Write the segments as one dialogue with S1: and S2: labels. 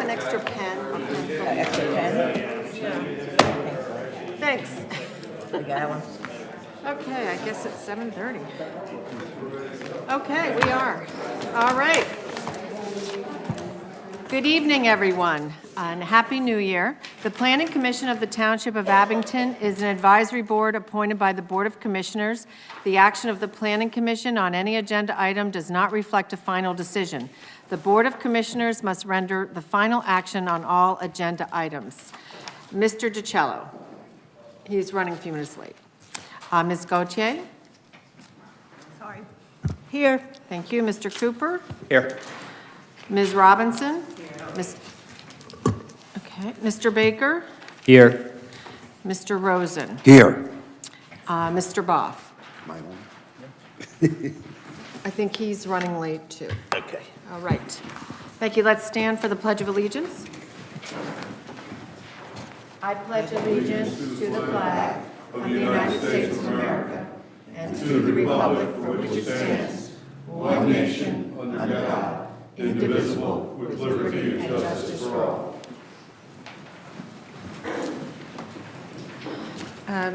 S1: have an extra pen or pencil?
S2: Extra pen?
S1: Thanks.
S2: You got one?
S1: Okay, I guess it's 7:30. Okay, we are. All right. Good evening, everyone, and Happy New Year. The Planning Commission of the Township of Abington is an advisory board appointed by the Board of Commissioners. The action of the Planning Commission on any agenda item does not reflect a final decision. The Board of Commissioners must render the final action on all agenda items. Mr. DiCello, he's running a few minutes late. Ms. Gauthier?
S2: Sorry.
S1: Here. Thank you. Mr. Cooper?
S3: Here.
S1: Ms. Robinson? Okay. Mr. Baker?
S3: Here.
S1: Mr. Rosen?
S3: Here.
S1: Mr. Boff? I think he's running late, too.
S3: Okay.
S1: All right. Thank you. Let's stand for the Pledge of Allegiance. I pledge allegiance to the flag of the United States of America and to the republic for which it stands, one nation, under God, indivisible, with liberty and justice for all.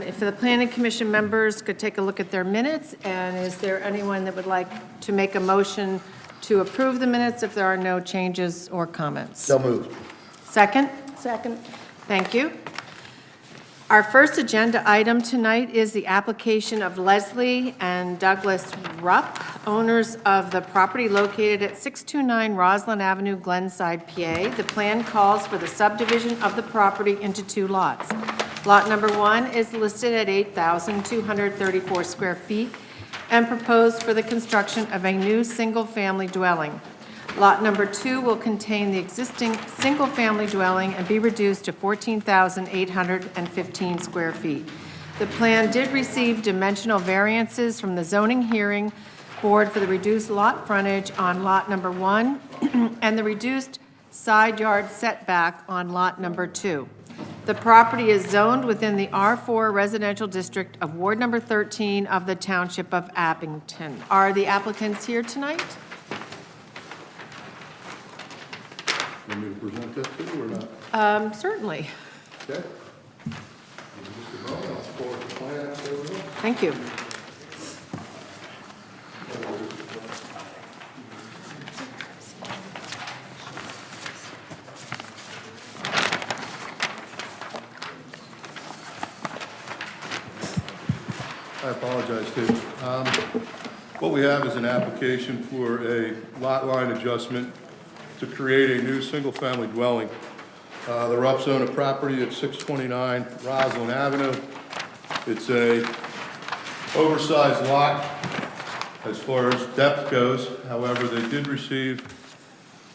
S1: If the Planning Commission members could take a look at their minutes, and is there anyone that would like to make a motion to approve the minutes if there are no changes or comments?
S3: So moved.
S1: Second? Second. Thank you. Our first agenda item tonight is the application of Leslie and Douglas Rupp, owners of the property located at 629 Roslyn Avenue, Glenside, PA. The plan calls for the subdivision of the property into two lots. Lot number 1 is listed at 8,234 square feet and proposed for the construction of a new single-family dwelling. Lot number 2 will contain the existing single-family dwelling and be reduced to 14,815 square feet. The plan did receive dimensional variances from the zoning hearing board for the reduced lot frontage on lot number 1 and the reduced side yard setback on lot number 2. The property is zoned within the R4 residential district of Ward number 13 of the Township of Abington. Are the applicants here tonight?
S4: Want me to present that to you or not?
S1: Certainly.
S4: Okay. Mr. Bowman, I'll forward the plan out there with you.
S1: Thank you.
S4: I apologize, Dave. What we have is an application for a lot line adjustment to create a new single-family dwelling. The Rupps own a property at 629 Roslyn Avenue. It's a oversized lot as far as depth goes. However, they did receive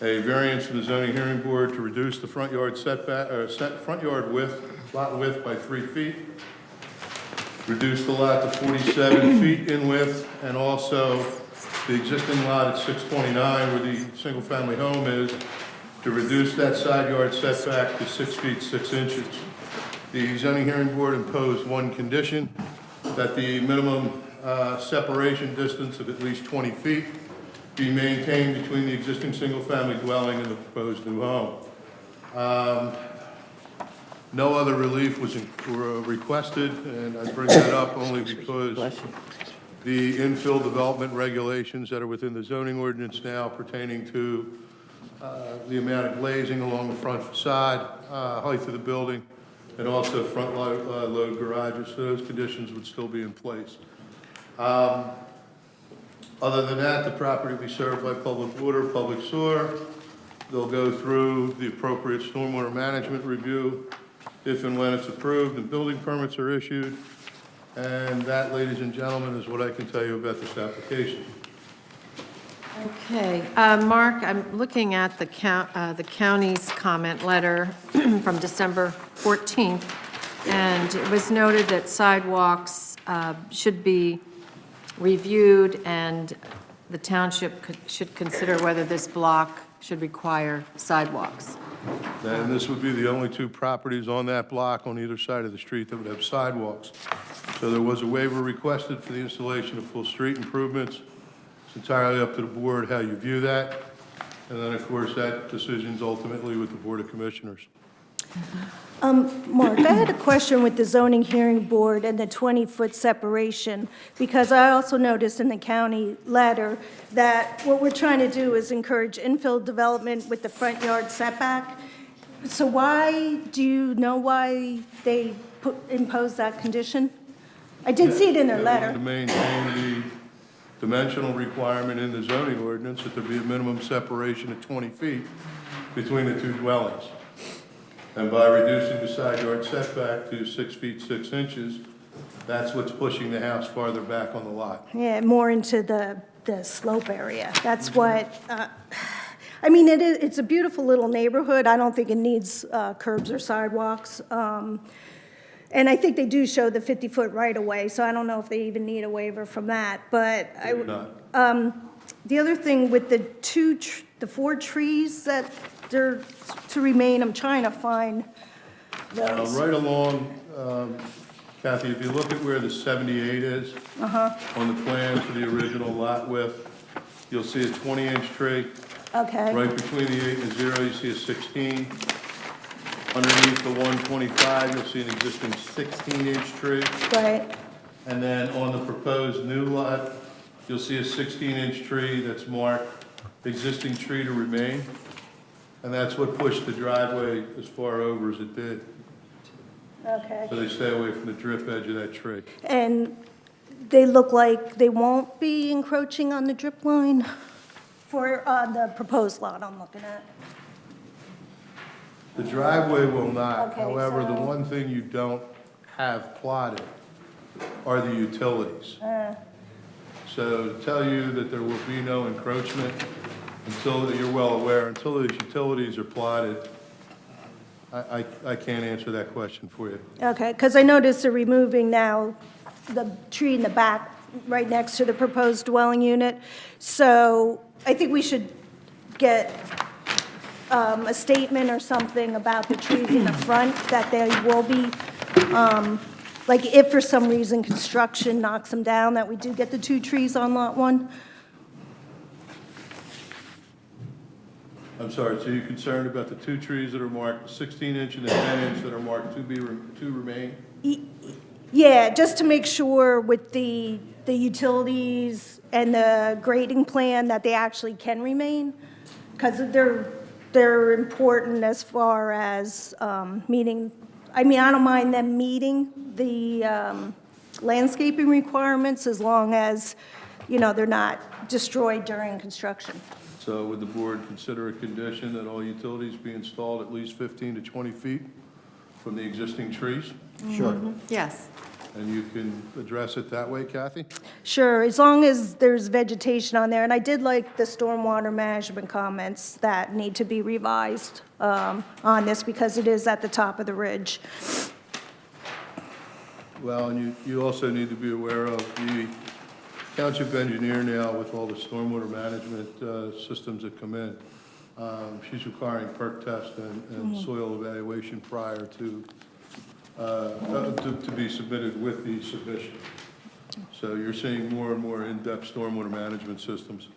S4: a variance from the zoning hearing board to reduce the front yard setback, or front yard width, lot width by 3 feet. Reduce the lot to 47 feet in width, and also the existing lot at 629 where the single-family home is, to reduce that side yard setback to 6 feet 6 inches. The zoning hearing board imposed one condition, that the minimum separation distance of at least 20 feet be maintained between the existing single-family dwelling and the proposed new home. No other relief was requested, and I bring that up only because the infill development regulations that are within the zoning ordinance now pertaining to the amount of glazing along the front facade, height of the building, and also front load garages, so those conditions would still be in place. Other than that, the property will be served by public water, public sewer. They'll go through the appropriate stormwater management review if and when it's approved and building permits are issued. And that, ladies and gentlemen, is what I can tell you about this application.
S1: Okay, Mark, I'm looking at the county's comment letter from December 14th, and it was noted that sidewalks should be reviewed, and the township should consider whether this block should require sidewalks.
S4: And this would be the only two properties on that block on either side of the street that would have sidewalks. So there was a waiver requested for the installation of full street improvements. It's entirely up to the board how you view that. And then, of course, that decision's ultimately with the Board of Commissioners.
S3: Mark, I had a question with the zoning hearing board and the 20-foot separation, because I also noticed in the county letter that what we're trying to do is encourage infill development with the front yard setback. So do you know why they imposed that condition? I did see it in their
S4: They
S3: letter.
S4: wanted to maintain the dimensional requirement in the zoning ordinance that there be a minimum separation of 20 feet between the two dwellings. And by reducing the side yard setback to 6 feet 6 inches, that's what's pushing the house farther back on the lot.
S3: Yeah, more into the slope area. That's what, I mean, it's a beautiful little neighborhood. I don't think it needs curbs or sidewalks. And I think they do show the 50-foot right-of-way, so I don't know if they even need a waiver from that. But
S4: They do not.
S3: the other thing with the 4 trees that they're to remain, I'm trying to find those.
S4: Right along, Kathy, if you look at where the 78 is on the plan for the original lot width, you'll see a 20-inch tree.
S3: Okay,
S4: Right between the 8 and the 0, you see a 16. Underneath the 125, you'll see an existing 16-inch tree.
S3: right,
S4: And then on the proposed new lot, you'll see a 16-inch tree that's marked existing tree to remain. And that's what pushed the driveway as far over as it did.
S3: okay.
S4: So they stay away from the drip edge of that tree.
S3: And they look like they won't be encroaching on the drip line for the proposed lot I'm looking at.
S4: The driveway will not.
S3: Okay,
S4: However, the
S3: so-
S4: one thing you don't have plotted are the utilities. So to tell you that there will be no encroachment until, you're well aware, until those utilities are plotted, I can't answer that question for you.
S3: Okay, because I noticed they're removing now the tree in the back, right next to the proposed dwelling unit. So I think we should get a statement or something about the trees in the front, that they will be, like if for some reason construction knocks them down, that we do get the 2 trees on Lot 1.
S4: I'm sorry, so you're concerned about the 2 trees that are marked 16-inch and the 10-inch that are marked to remain?
S3: Yeah, just to make sure with the utilities and the grading plan that they actually can remain, because they're important as far as meeting, I mean, I don't mind them meeting the landscaping requirements as long as, they're not destroyed during construction.
S4: So would the board consider a condition that all utilities be installed at least 15 to 20 feet from the existing trees?
S5: Sure.
S1: Yes.
S4: And you can address it that way, Kathy?
S3: Sure, as long as there's vegetation on there. And I did like the stormwater management comments that need to be revised on this because it is at the top of the ridge.
S4: Well, and you also need to be aware of the township engineer now with all the stormwater management systems that come in. She's requiring perk test and soil evaluation prior to be submitted with the submission. So you're seeing more and more in-depth stormwater management systems.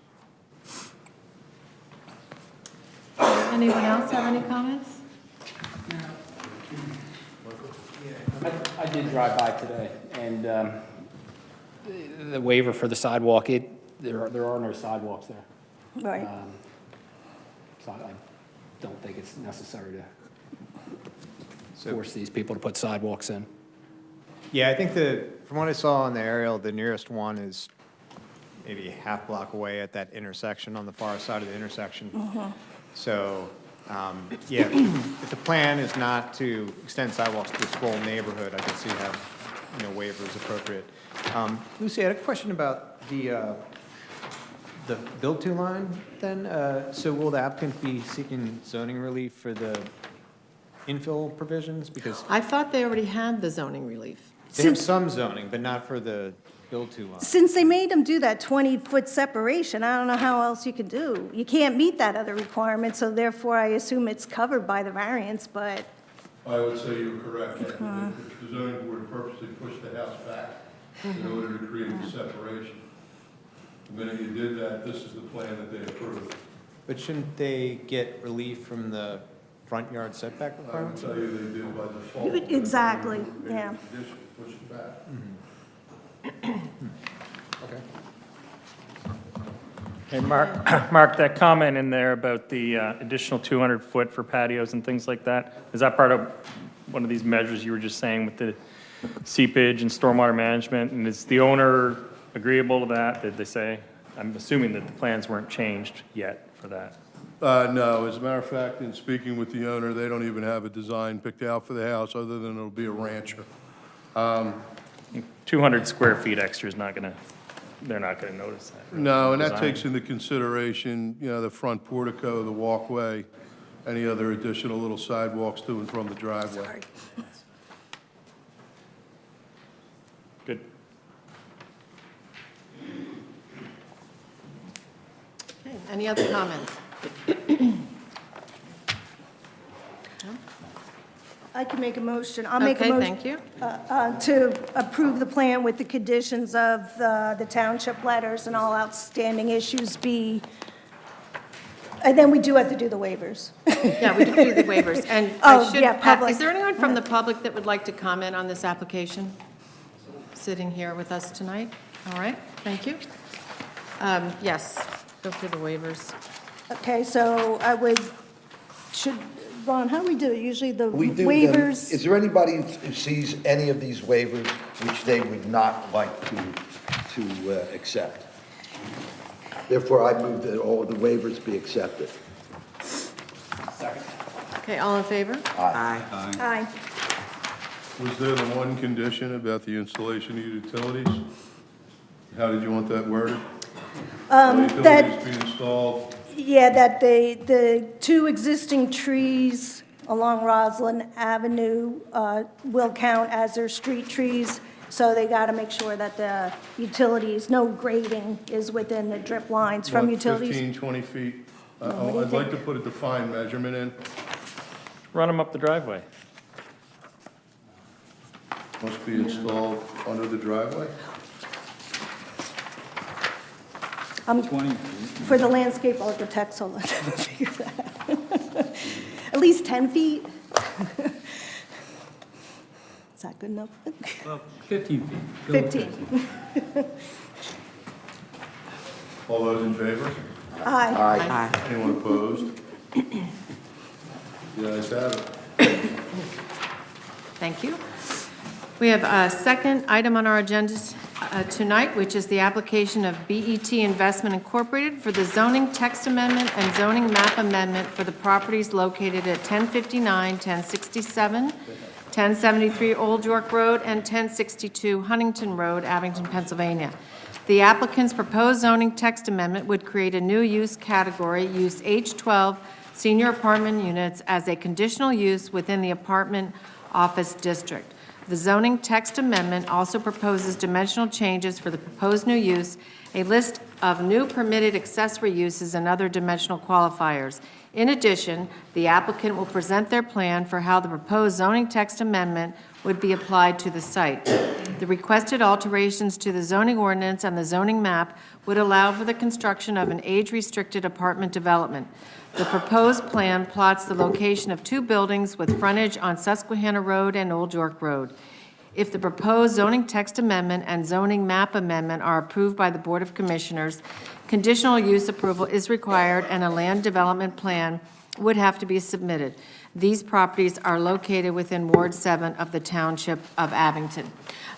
S1: Anyone else have any comments?
S5: I did drive by today, and the waiver for the sidewalk, there are no sidewalks there.
S3: Right.
S5: So I don't think it's necessary to force these people to put sidewalks in.
S6: Yeah, I think from what I saw on the aerial, the nearest one is maybe a half block away at that intersection on the far side of the intersection. So, yeah, if the plan is not to extend sidewalks to this whole neighborhood, I can see how, waivers appropriate. Lucy, I had a question about the build-to line then. So will the applicant be seeking zoning relief for the infill provisions? Because
S1: I thought they already had the zoning relief.
S6: they have some zoning, but not for the build-to line.
S3: Since they made them do that 20-foot separation, I don't know how else you can do. You can't meet that other requirement, so therefore I assume it's covered by the variance, but,
S4: I would say you're correct. The zoning board purposely pushed the house back in order to create the separation. The minute you did that, this is the plan that they approved.
S6: But shouldn't they get relief from the front yard setback
S4: I would
S6: requirements?
S4: tell you they did by default.
S3: Exactly,
S4: Made a
S3: yeah.
S4: condition, push it back.
S6: Okay.
S7: Hey, Mark, that comment in there about the additional 200-foot for patios and things like that, is that part of one of these measures you were just saying with the seepage and stormwater management? And is the owner agreeable to that? Did they say? I'm assuming that the plans weren't changed yet for that.
S4: No, as a matter of fact, in speaking with the owner, they don't even have a design picked out for the house, other than it'll be a rancher.
S7: 200 square feet extra is not gonna, they're not gonna notice that. right?
S4: No, and that
S7: Design.
S4: takes into consideration, the front portico, the walkway, any other additional little sidewalks to and from the driveway.
S7: Good.
S1: Okay, any other comments?
S3: I can make a motion. I'll make a
S1: Okay,
S3: motion.
S1: thank you.
S3: To approve the plan with the conditions of the township letters and all outstanding issues be, and then we do have to do the waivers.
S1: Yeah, we do the waivers, and I
S3: Oh,
S1: should,
S3: yeah, public.
S1: is there anyone from the public that would like to comment on this application? Sitting here with us tonight? All right, thank you. Yes, go through the waivers.
S3: Okay, so Ron, how do we do it? Usually the
S8: We do them.
S3: waivers?
S8: Is there anybody who sees any of these waivers which they would not like to accept? Therefore, I move that all of the waivers be accepted.
S1: Okay, all in favor?
S3: Aye.
S4: Was there the one condition about the installation of utilities? How did you want that worded? Utilities be installed.
S3: Yeah, that the two existing trees along Roslyn Avenue will count as their street trees, so they got to make sure that the utilities, no grading is within the drip lines from
S4: What,
S3: utilities.
S4: 15, 20 feet?
S3: do you
S4: I'd like
S3: think?
S4: to put a defined measurement in.
S7: Run them up the driveway.
S4: Must be installed under the driveway.
S3: For the landscape architects, I'll let them figure that out. At least 10 feet? Is that good enough?
S9: 15 feet.
S3: 15.
S4: All those in favor?
S3: Aye.
S4: Anyone opposed? The ayes have it.
S1: Thank you. We have a second item on our agenda tonight, which is the application of BET Investment Incorporated for the zoning text amendment and zoning map amendment for the properties located at 1059, 1067, 1073 Old York Road, and 1062 Huntington Road, Abington, Pennsylvania. The applicant's proposed zoning text amendment would create a new use category, use H12, senior apartment units, as a conditional use within the apartment office district. The zoning text amendment also proposes dimensional changes for the proposed new use, a list of new permitted accessory uses, and other dimensional qualifiers. In addition, the applicant will present their plan for how the proposed zoning text amendment would be applied to the site. The requested alterations to the zoning ordinance and the zoning map would allow for the construction of an age-restricted apartment development. The proposed plan plots the location of two buildings with frontage on Susquehanna Road and Old York Road. If the proposed zoning text amendment and zoning map amendment are approved by the Board of Commissioners, conditional use approval is required and a land development plan would have to be submitted. These properties are located within Ward 7 of the Township of Abington.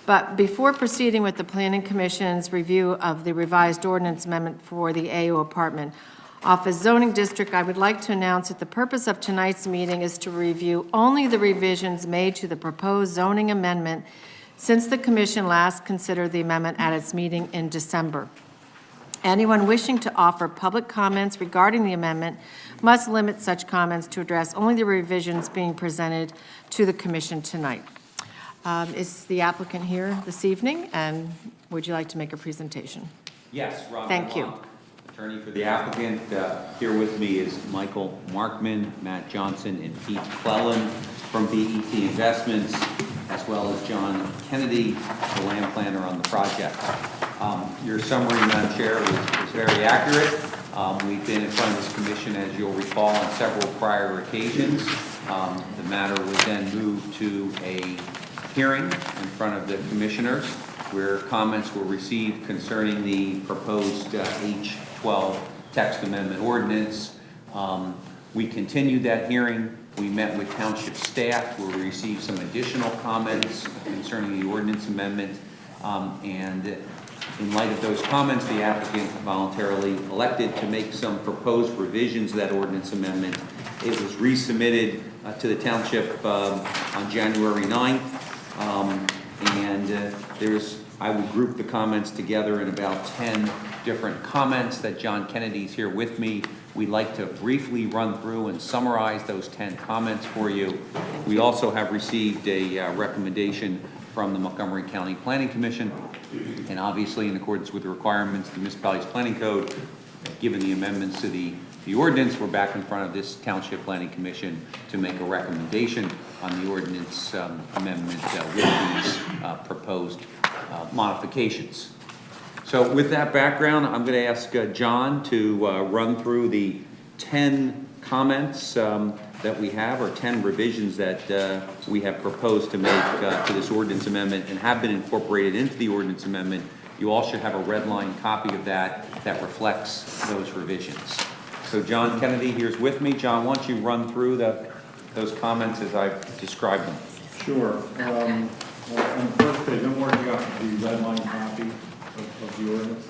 S1: But before proceeding with the Planning Commission's review of the revised ordinance amendment for the AO apartment office zoning district, I would like to announce that the purpose of tonight's meeting is to review only the revisions made to the proposed zoning amendment since the commission last considered the amendment at its meeting in December. Anyone wishing to offer public comments regarding the amendment must limit such comments to address only the revisions being presented to the commission tonight. Is the applicant here this evening, and would you like to make a presentation?
S10: Yes, Rob.
S1: Thank you.
S10: Lamont, attorney for the applicant. Here with me is Michael Markman, Matt Johnson, and Pete Clellan from BET Investments, as well as John Kennedy, the land planner on the project. Your summary, Madam Chair, was very accurate. We've been in front of this commission, as you'll recall, on several prior occasions. The matter was then moved to a hearing in front of the commissioners where comments were received concerning the proposed H-12 text amendment ordinance. We continued that hearing. We met with township staff where we received some additional comments concerning the ordinance amendment. And in light of those comments, the applicant voluntarily elected to make some proposed revisions to that ordinance amendment. It was resubmitted to the township on January 9th. I would group the comments together in about 10 different comments that John Kennedy's here with me. We'd like to briefly run through and summarize those 10 comments for you. We also have received a recommendation from the Montgomery County Planning Commission, and obviously in accordance with the requirements of the Municipalities Planning Code, given the amendments to the ordinance, we're back in front of this Township Planning Commission to make a recommendation on the ordinance amendment with these proposed modifications. So with that background, I'm going to ask John to run through the 10 comments that we have, or 10 revisions that we have proposed to make to this ordinance amendment and have been incorporated into the ordinance amendment. You all should have a red line copy of that reflects those revisions. So John Kennedy here's with me. John, why don't you run through those comments as I've described them?
S9: Sure. On the first page, I'm working off the red line copy of the ordinance.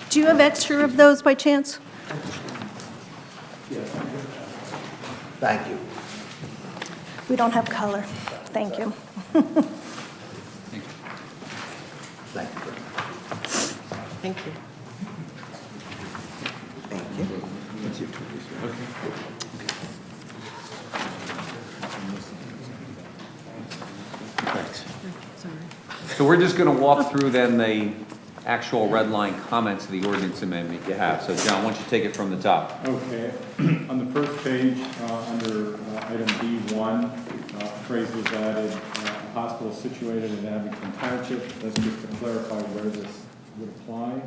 S3: Do you have extra of those by chance?
S8: Thank you.
S3: We don't have color. Thank you.
S8: Thank you very much.
S1: Thank you.
S10: So we're just going to walk through then the actual red line comments of the ordinance amendment you have. So John, why don't you take it from the top?
S9: Okay. On the first page, under item B1, phrase was added, hospital situated in Abington Township. That's just to clarify where this would apply.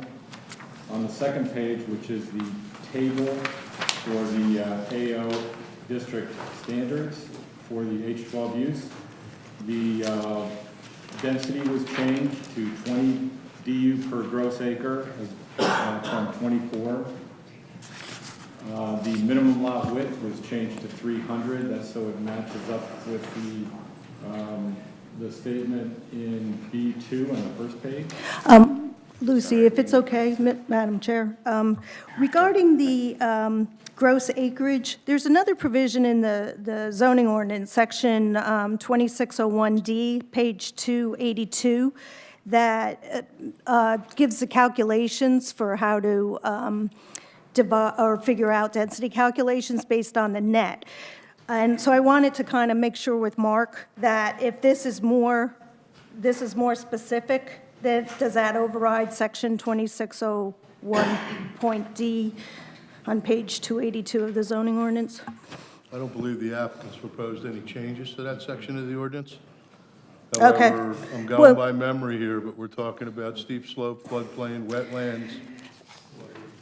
S9: On the second page, which is the table for the AO district standards for the H-12 use, the density was changed to 20 DU per gross acre from 24. The minimum lot width was changed to 300. That's so it matches up with the statement in B2 on the first page.
S3: Lucy, if it's okay, Madam Chair, regarding the gross acreage, there's another provision in the zoning ordinance, section 2601D, page 282, that gives the calculations for how to divide or figure out density calculations based on the net. And so I wanted to kind of make sure with Mark that if this is more specific, does that override section 2601.D on page 282 of the zoning ordinance?
S4: I don't believe the applicants proposed any changes to that section of the ordinance.
S3: Okay.
S4: However, I'm
S3: Well-
S4: going by memory here, but we're talking about steep slope, floodplain, wetlands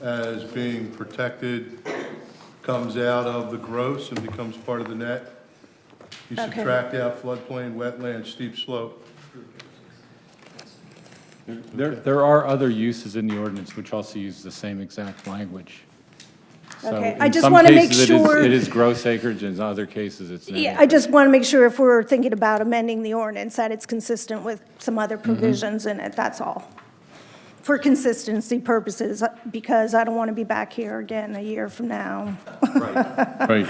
S4: as being protected, comes out of the gross and becomes part of the net. You
S3: Okay.
S4: subtract out floodplain, wetland, steep slope.
S11: There are other uses in the ordinance which also use the same exact language. So
S3: Okay, I
S11: in
S3: just
S11: some
S3: wanna make
S11: cases,
S3: sure-
S11: It is gross acreage, and in other cases, it's not.
S3: Yeah, I just want to make sure if we're thinking about amending the ordinance, that it's consistent with some other provisions in it, that's all. For consistency purposes, because I don't want to be back here again a year from now.
S11: Right.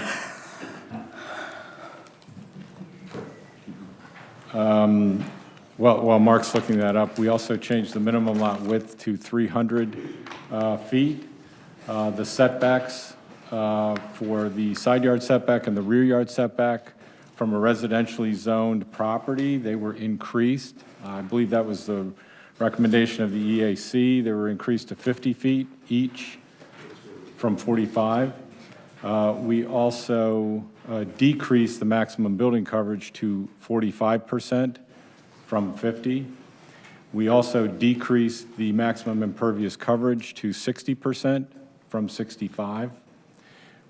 S11: Well, while Mark's looking that up, we also changed the minimum lot width to 300 feet. The setbacks for the side yard setback and the rear yard setback from a residentially zoned property, they were increased. I believe that was the recommendation of the EAC. They were increased to 50 feet each from 45. We also decreased the maximum building coverage to 45% from 50. We also decreased the maximum impervious coverage to 60% from 65.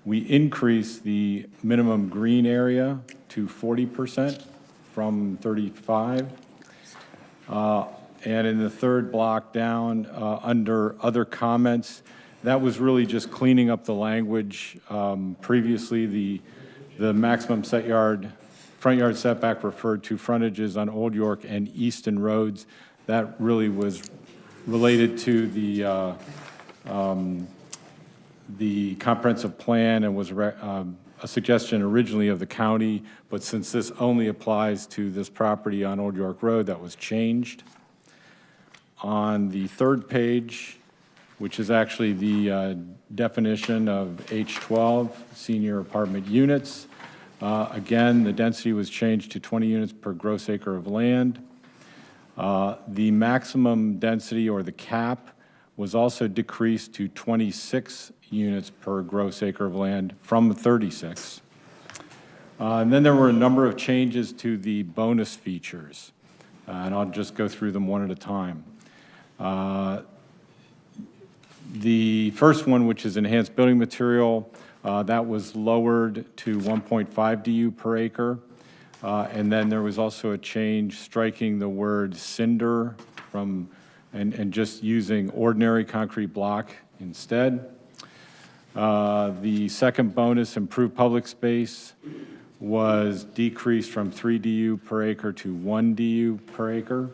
S11: We increased the minimum green area to 40% from 35. And in the third block down, under other comments, that was really just cleaning up the language. Previously, the maximum front yard setback referred to frontages on Old York and Easton roads. That really was related to the comprehensive plan and was a suggestion originally of the county, but since this only applies to this property on Old York Road, that was changed. On the third page, which is actually the definition of H12, senior apartment units, again, the density was changed to 20 units per gross acre of land. The maximum density, or the cap, was also decreased to 26 units per gross acre of land from 36. And then there were a number of changes to the bonus features, and I'll just go through them one at a time. The first one, which is enhanced building material, that was lowered to 1.5 DU per acre. And then there was also a change striking the word cinder from, and just using ordinary concrete block instead. The second bonus, improved public space, was decreased from 3 DU per acre to 1 DU per acre.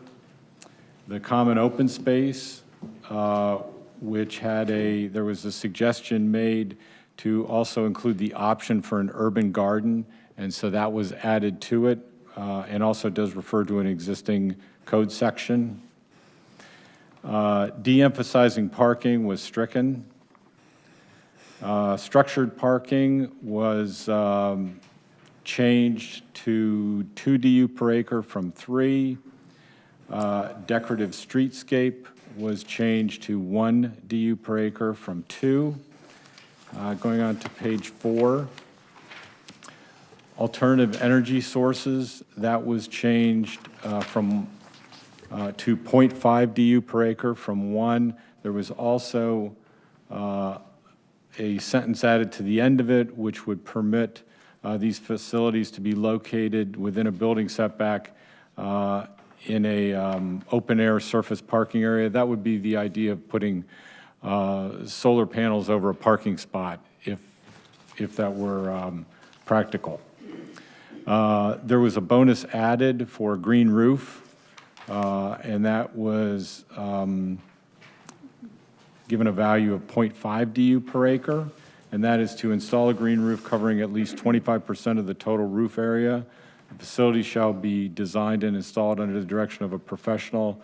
S11: The common open space, which had there was a suggestion made to also include the option for an urban garden, and so that was added to it, and also does refer to an existing code section. De-emphasizing parking was stricken. Structured parking was changed to 2 DU per acre from 3. Decorative streetscape was changed to 1 DU per acre from 2. Going on to page 4. Alternative energy sources, that was changed to 0.5 DU per acre from 1. There was also a sentence added to the end of it, which would permit these facilities to be located within a building setback in a open-air surface parking area. That would be the idea of putting solar panels over a parking spot, if that were practical. There was a bonus added for green roof, and that was given a value of 0.5 DU per acre, and that is to install a green roof covering at least 25% of the total roof area. The facility shall be designed and installed under the direction of a professional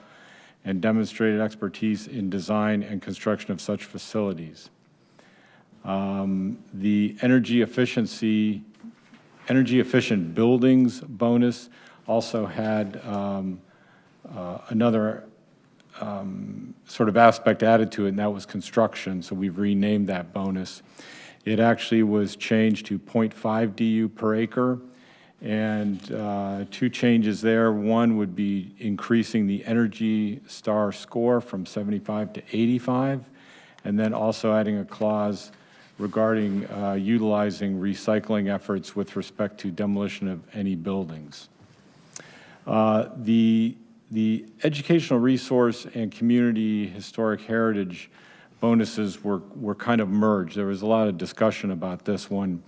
S11: and demonstrated expertise in design and construction of such facilities. The energy efficient buildings bonus also had another sort of aspect added to it, and that was construction, so we've renamed that bonus. It actually was changed to 0.5 DU per acre, and 2 changes there. One would be increasing the Energy Star score from 75 to 85, and then also adding a clause regarding utilizing recycling efforts with respect to demolition of any buildings. The educational resource and community historic heritage bonuses were kind of merged. There was a lot of discussion about this one.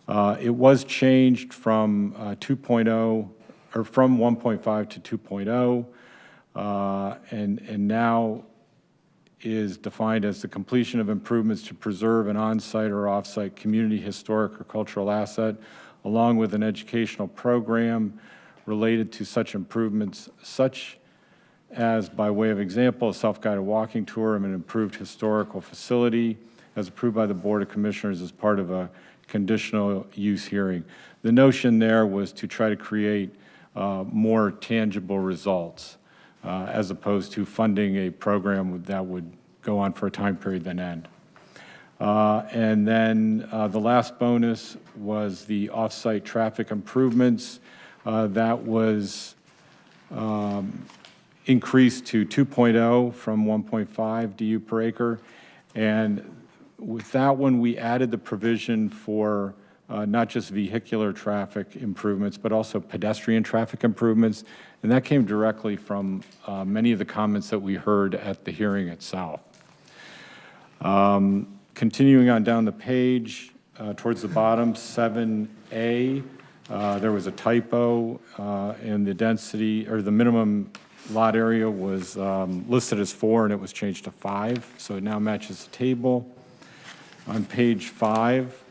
S11: It was changed from 2.0, or from 1.5 to 2.0, and now is defined as the completion of improvements to preserve an on-site or off-site community historic or cultural asset, along with an educational program related to such improvements, such as, by way of example, a self-guided walking tour of an improved historical facility as approved by the Board of Commissioners as part of a conditional use hearing. The notion there was to try to create more tangible results as opposed to funding a program that would go on for a time period then end. And then the last bonus was the off-site traffic improvements. That was increased to 2.0 from 1.5 DU per acre. And With that one, we added the provision for not just vehicular traffic improvements, but also pedestrian traffic improvements, and that came directly from many of the comments that we heard at the hearing itself. Continuing on down the page, towards the bottom, 7A, there was a typo, and the density, or the minimum lot area was listed as 4, and it was changed to 5, so it now matches the table. On page 5,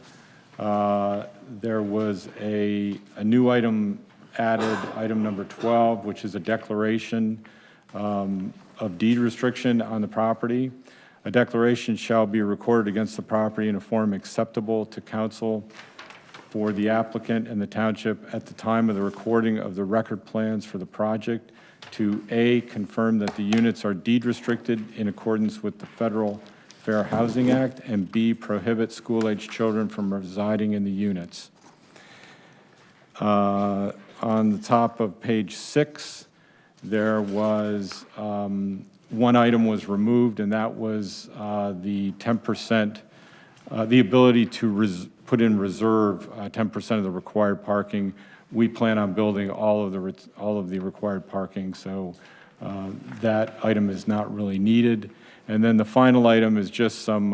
S11: there was a new item added, item number 12, which is a declaration of deed restriction on the property. A declaration shall be recorded against the property in a form acceptable to council for the applicant and the township at the time of the recording of the record plans for the project to A, confirm that the units are deed restricted in accordance with the Federal Fair Housing Act, and B, prohibit school-age children from residing in the units. On the top of page 6, there was one item was removed, and that was the 10%, the ability to put in reserve 10% of the required parking. We plan on building all of the required parking, so that item is not really needed. And then the final item is just some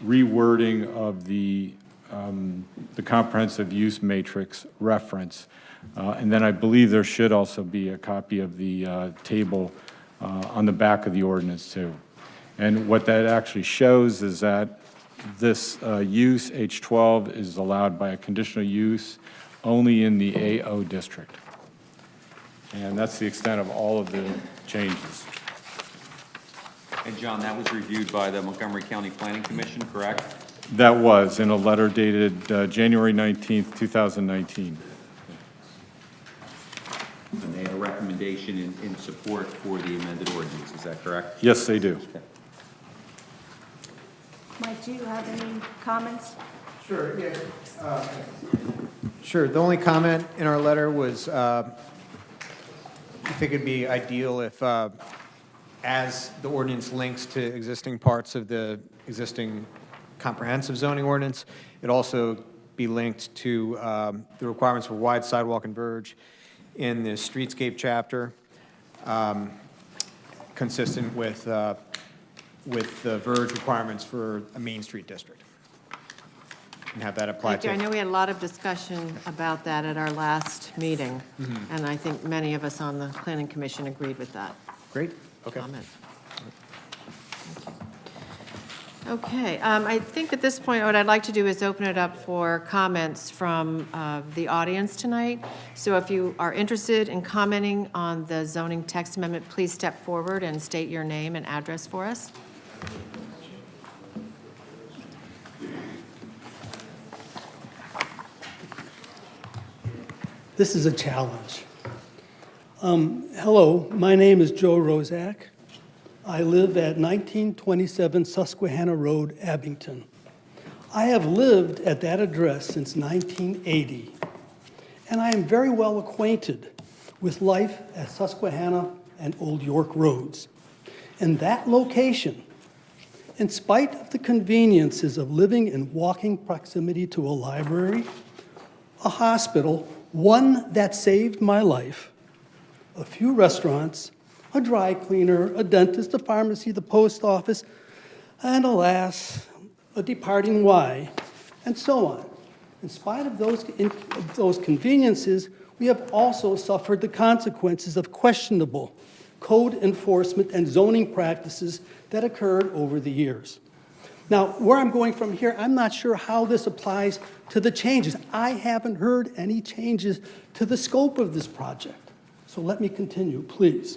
S11: rewording of the comprehensive use matrix reference. And then I believe there should also be a copy of the table on the back of the ordinance too. And what that actually shows is that this use, H12, is allowed by a conditional use only in the AO district. And that's the extent of all of the changes.
S10: And John, that was reviewed by the Montgomery County Planning Commission, correct?
S11: That was in a letter dated January 19th, 2019.
S10: And they had a recommendation in support for the amended ordinance, is that correct?
S11: Yes, they do.
S3: Mike, do you have any comments?
S6: Sure, yeah. Sure, the only comment in our letter was, I think it'd be ideal if, as the ordinance links to existing parts of the existing comprehensive zoning ordinance, it also be linked to the requirements for wide sidewalk and verge in the streetscape chapter, consistent with the verge requirements for a Main Street district, and have that apply
S1: Thank you.
S6: to.
S1: I know we had a lot of discussion about that at our last meeting, and I think many of us on the Planning Commission agreed with that
S6: Great, okay.
S1: comment. Okay, I think at this point, what I'd like to do is open it up for comments from the audience tonight. So if you are interested in commenting on the zoning text amendment, please step forward and state your name and address for us.
S12: This is a challenge. Hello, my name is Joe Rozak. I live at 1927 Susquehanna Road, Abington. I have lived at that address since 1980, and I am very well acquainted with life at Susquehanna and Old York Roads. In that location, in spite of the conveniences of living in walking proximity to a library, a hospital, one that saved my life, a few restaurants, a dry cleaner, a dentist, a pharmacy, the post office, and alas, a departing Y, and so on. In spite of those conveniences, we have also suffered the consequences of questionable code enforcement and zoning practices that occurred over the years. Now, where I'm going from here, I'm not sure how this applies to the changes. I haven't heard any changes to the scope of this project. So let me continue, please.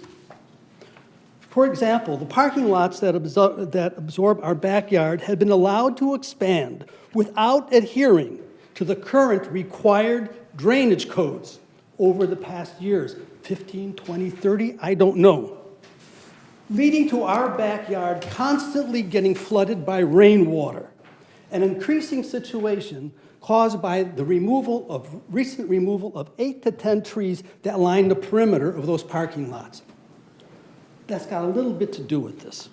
S12: For example, the parking lots that absorb our backyard have been allowed to expand without adhering to the current required drainage codes over the past years, 15, 20, 30, I don't know, leading to our backyard constantly getting flooded by rainwater, an increasing situation caused by the recent removal of 8 to 10 trees that line the perimeter of those parking lots. That's got a little bit to do with this.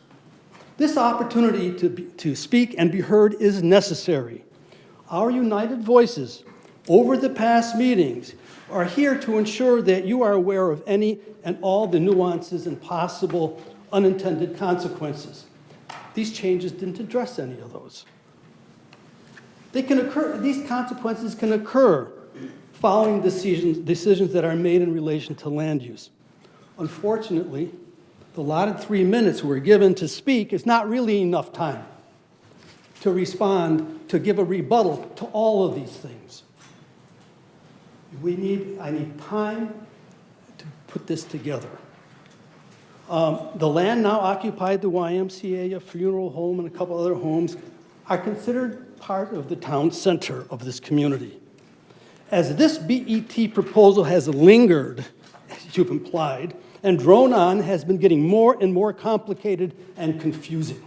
S12: This opportunity to speak and be heard is necessary. Our united voices over the past meetings are here to ensure that you are aware of any and all the nuances and possible unintended consequences. These changes didn't address any of those. These consequences can occur following decisions that are made in relation to land use. Unfortunately, the allotted 3 minutes we're given to speak is not really enough time to respond, to give a rebuttal to all of these things. I need time to put this together. The land now occupied, the YMCA, a funeral home, and a couple other homes are considered part of the town center of this community. As this BET proposal has lingered, as you've implied, and drone on, has been getting more and more complicated and confusing.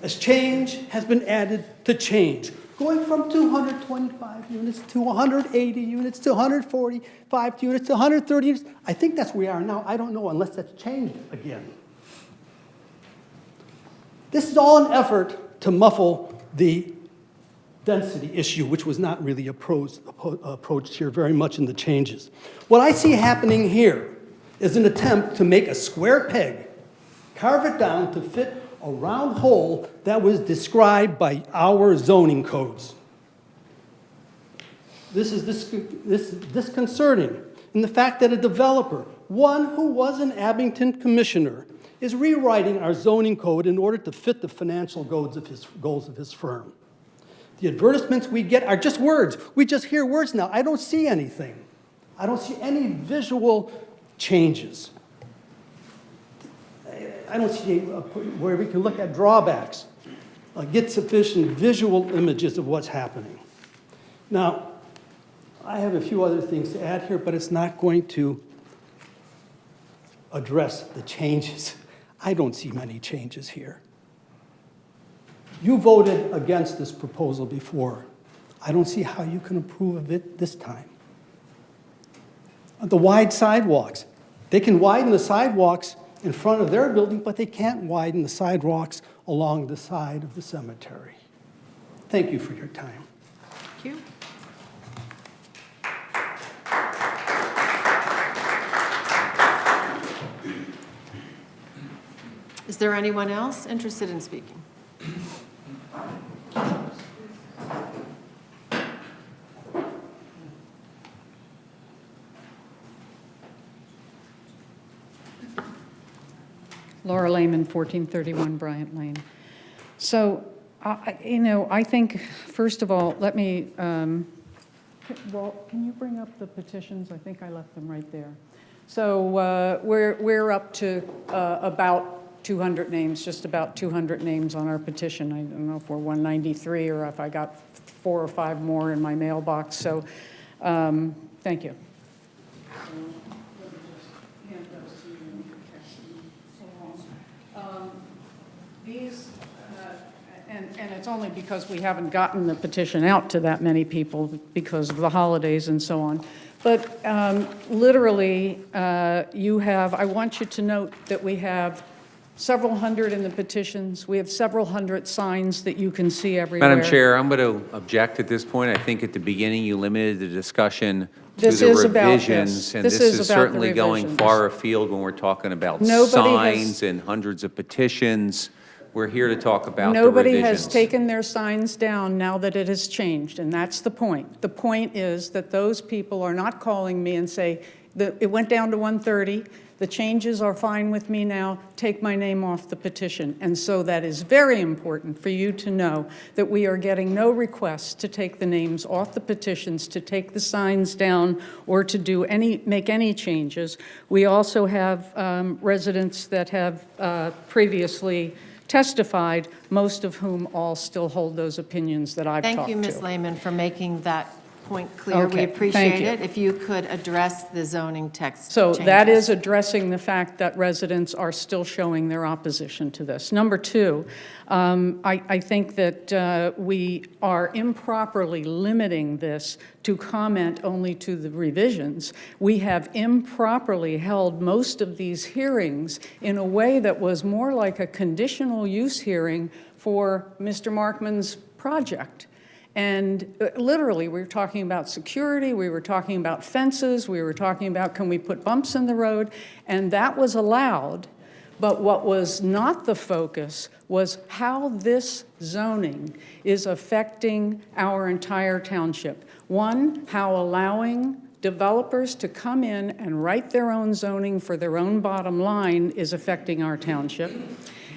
S12: As change has been added to change, going from 225 units to 180 units to 145 units to 130 units. I think that's where we are now. I don't know unless that's changed again. This is all an effort to muffle the density issue, which was not really approached here very much in the changes. What I see happening here is an attempt to make a square peg, carve it down to fit a round hole that was described by our zoning codes. This is disconcerting in the fact that a developer, one who was an Abington commissioner, is rewriting our zoning code in order to fit the financial goals of his firm. The advertisements we get are just words. We just hear words now. I don't see anything. I don't see any visual changes. I don't see where we can look at drawbacks, get sufficient visual images of what's happening. Now, I have a few other things to add here, but it's not going to address the changes. I don't see many changes here. You voted against this proposal before. I don't see how you can approve of it this time. The wide sidewalks. They can widen the sidewalks in front of their building, but they can't widen the sidewalks along the side of the cemetery. Thank you for your time.
S1: Thank you. Is there anyone else interested in speaking?
S13: Laura Lehman, 1431 Bryant Lane. So, I think, first of all, let me, Walt, can you bring up the petitions? I think I left them right there. So we're up to about 200 names, just about 200 names on our petition. I don't know if we're 193 or if I got 4 or 5 more in my mailbox. So thank you. These, and it's only because we haven't gotten the petition out to that many people because of the holidays and so on. But literally, I want you to note that we have several hundred in the petitions. We have several hundred signs that you can see everywhere.
S10: Madam Chair, I'm going to object at this point. I think at the beginning you limited the discussion to
S13: This
S10: the
S13: is about
S10: revisions.
S13: this.
S10: And
S13: This
S10: this
S13: is
S10: is
S13: about the
S10: certainly going
S13: revisions.
S10: far afield when we're talking about
S13: Nobody has-
S10: signs and hundreds of petitions. We're here to talk about the
S13: Nobody
S10: revisions.
S13: has taken their signs down now that it has changed, and that's the point. The point is that those people are not calling me and say, it went down to 130, the changes are fine with me now, take my name off the petition. And so that is very important for you to know that we are getting no requests to take the names off the petitions, to take the signs down, or to make any changes. We also have residents that have previously testified, most of whom all still hold those opinions that I've talked to.
S1: Thank you, Ms. Lehman, for making that point clear. We
S13: Okay, thank
S1: appreciate
S13: you.
S1: it. If you could address the zoning text
S13: So that
S1: changes.
S13: is addressing the fact that residents are still showing their opposition to this. Number two, I think that we are improperly limiting this to comment only to the revisions. We have improperly held most of these hearings in a way that was more like a conditional use hearing for Mr. Markman's project. And literally, we were talking about security, we were talking about fences, we were talking about can we put bumps in the road, and that was allowed. But what was not the focus was how this zoning is affecting our entire township. One, how allowing developers to come in and write their own zoning for their own bottom line is affecting our township.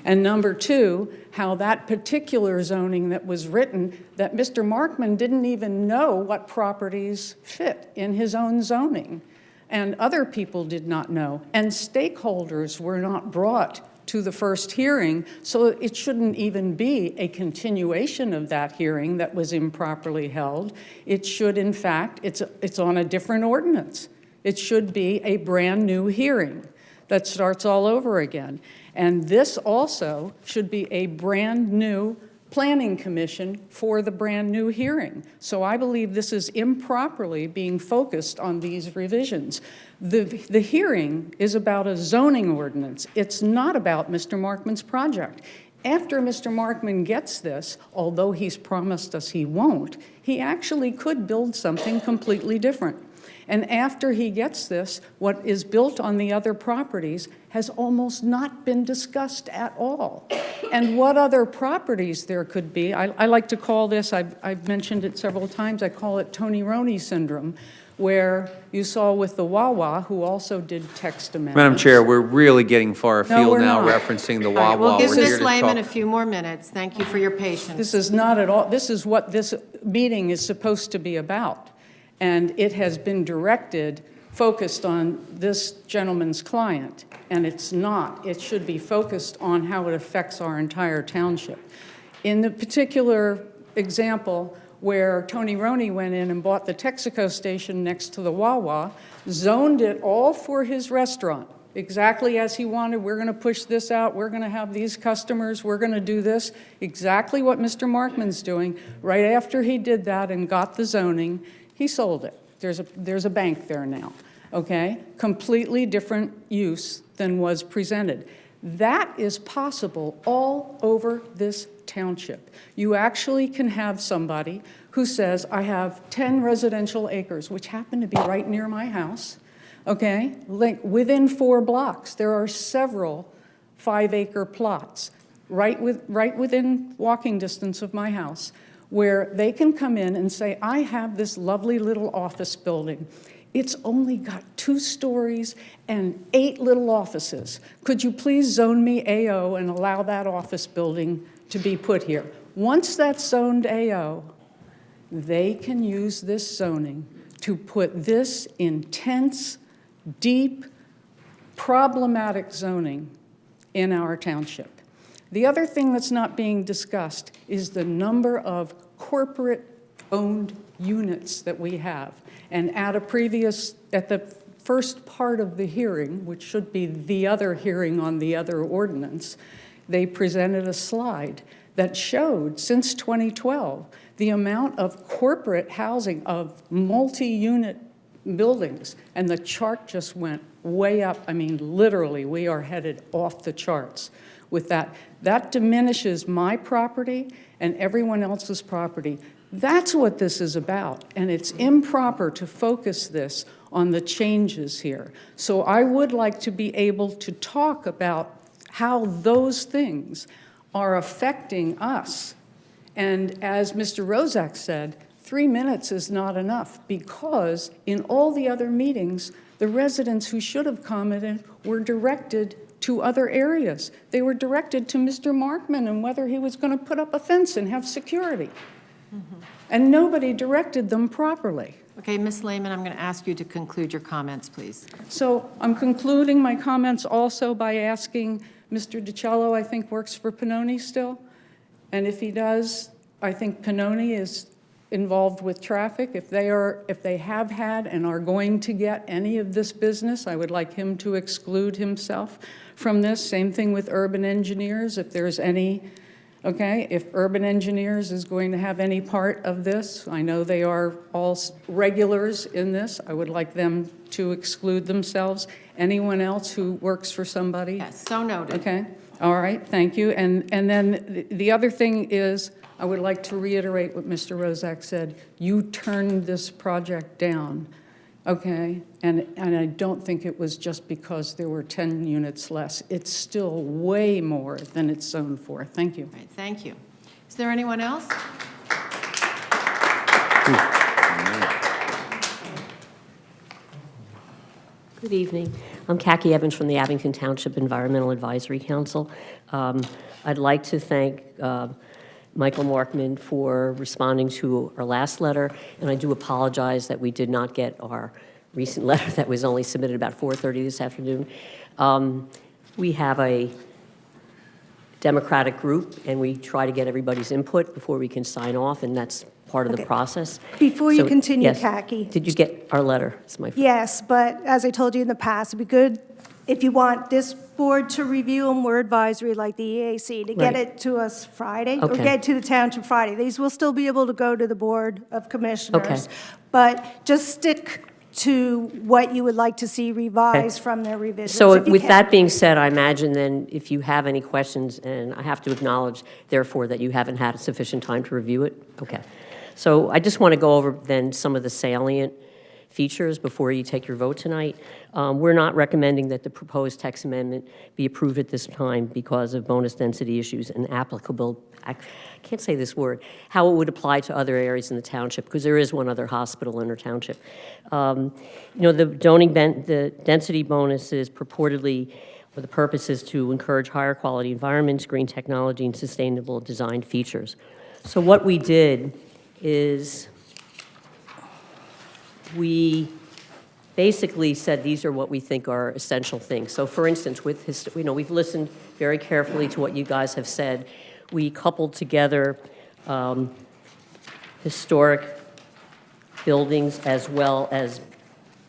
S13: And number two, how that particular zoning that was written, that Mr. Markman didn't even know what properties fit in his own zoning, and other people did not know, and stakeholders were not brought to the first hearing, so it shouldn't even be a continuation of that hearing that was improperly held. It should, in fact, it's on a different ordinance. It should be a brand-new hearing that starts all over again. And this also should be a brand-new planning commission for the brand-new hearing. So I believe this is improperly being focused on these revisions. The hearing is about a zoning ordinance. It's not about Mr. Markman's project. After Mr. Markman gets this, although he's promised us he won't, he actually could build something completely different. And after he gets this, what is built on the other properties has almost not been discussed at all. And what other properties there could be, I like to call this, I've mentioned it several times, I call it Tony Roney syndrome, where you saw with the Wawa, who also did text amendments.
S14: Madam Chair, we're really getting far afield
S13: we're
S14: now,
S13: not.
S14: referencing the
S1: All right,
S14: Wawa.
S1: we'll give
S14: We're here
S1: Ms.
S14: to
S1: Lehman
S14: talk-
S1: a few more minutes. Thank you for your patience.
S13: This is not at all, this is what this meeting is supposed to be about. And it has been directed, focused on this gentleman's client, and it's not. It should be focused on how it affects our entire township. In the particular example where Tony Roney went in and bought the Texaco station next to the Wawa, zoned it all for his restaurant, exactly as he wanted. We're going to push this out. We're going to have these customers. We're going to do this. Exactly what Mr. Markman's doing. Right after he did that and got the zoning, he sold it. There's a bank there now, okay? Completely different use than was presented. That is possible all over this township. You actually can have somebody who says, I have 10 residential acres, which happen to be right near my house, okay? Like within 4 blocks, there are several 5-acre plots right within walking distance of my house, where they can come in and say, I have this lovely little office building. It's only got 2 stories and 8 little offices. Could you please zone me AO and allow that office building to be put here? Once that's zoned AO, they can use this zoning to put this intense, deep, problematic zoning in our township. The other thing that's not being discussed is the number of corporate-owned units that we have. And at the first part of the hearing, which should be the other hearing on the other ordinance, they presented a slide that showed, since 2012, the amount of corporate housing of multi-unit buildings, and the chart just went way up. I mean, literally, we are headed off the charts with that. That diminishes my property and everyone else's property. That's what this is about, and it's improper to focus this on the changes here. So I would like to be able to talk about how those things are affecting us. And as Mr. Rozak said, 3 minutes is not enough, because in all the other meetings, the residents who should have commented were directed to other areas. They were directed to Mr. Markman and whether he was going to put up a fence and have security. And nobody directed them properly.
S1: Okay, Ms. Lehman, I'm going to ask you to conclude your comments, please.
S13: So I'm concluding my comments also by asking Mr. DiCello, I think, works for Pannoni still. And if he does, I think Pannoni involved with traffic, if they have had and are going to get any of this business, I would like him to exclude himself from this. Same thing with urban engineers, if there's any, okay? If urban engineers is going to have any part of this, I know they are all regulars in this, I would like them to exclude themselves. Anyone else who works for somebody?
S1: Yes, so noted.
S13: Okay, all right, thank you. And then the other thing is, I would like to reiterate what Mr. Rozak said. You turned this project down, okay? And I don't think it was just because there were 10 units less. It's still way more than it's zoned for. Thank you.
S1: All right, thank you. Is there anyone else?
S15: Good evening. I'm Khaki Evans from the Abington Township Environmental Advisory Council. I'd like to thank Michael Markman for responding to our last letter, and I do apologize that we did not get our recent letter that was only submitted about 4:30 this afternoon. We have a democratic group, and we try to get everybody's input before we can sign off, and that's part of the process.
S3: Before you
S15: So,
S3: continue,
S15: yes.
S3: Khaki.
S15: Did you get our letter? It's my
S3: Yes, but as I told you in the past, it'd be good if you want this board to review them, we're advisory like the EAC, to get
S15: Right.
S3: it to us Friday, or
S15: Okay.
S3: get it to the township Friday. These will still be able to go to the Board of Commissioners.
S15: Okay.
S3: But just stick to what you would like to see revised from their revisions.
S15: So
S3: if you
S15: with
S3: can.
S15: that being said, I imagine then if you have any questions, and I have to acknowledge therefore that you haven't had sufficient time to review it? Okay. So I just want to go over then some of the salient features before you take your vote tonight. We're not recommending that the proposed text amendment be approved at this time because of bonus density issues and applicable, I can't say this word, how it would apply to other areas in the township, because there is one other hospital in our township. You know, the density bonus is purportedly, for the purpose is to encourage higher quality environments, green technology, and sustainable design features. So what we did is we basically said these are what we think are essential things. So for instance, with we've listened very carefully to what you guys have said. We coupled together historic buildings as well as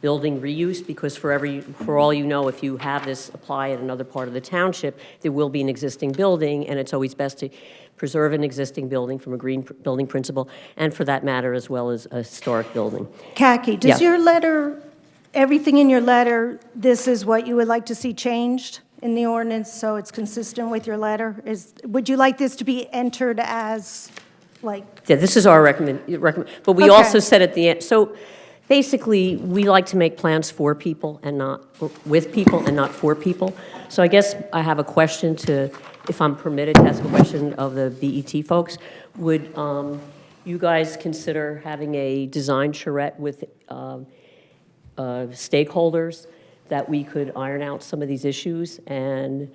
S15: building reuse, because for all you know, if you have this apply at another part of the township, there will be an existing building, and it's always best to preserve an existing building from a green building principle, and for that matter, as well as a historic building.
S3: Khaki, does
S15: Yeah.
S3: your letter, everything in your letter, this is what you would like to see changed in the ordinance, so it's consistent with your letter? Would you like this to be entered as, like,
S15: Yeah, this is our recommend, but we
S3: Okay.
S15: also said at the end, so basically, we like to make plans for people and not, with people and not for people. So I guess I have a question to, if I'm permitted to ask a question of the BET folks. Would you guys consider having a design charrette with stakeholders that we could iron out some of these issues? And,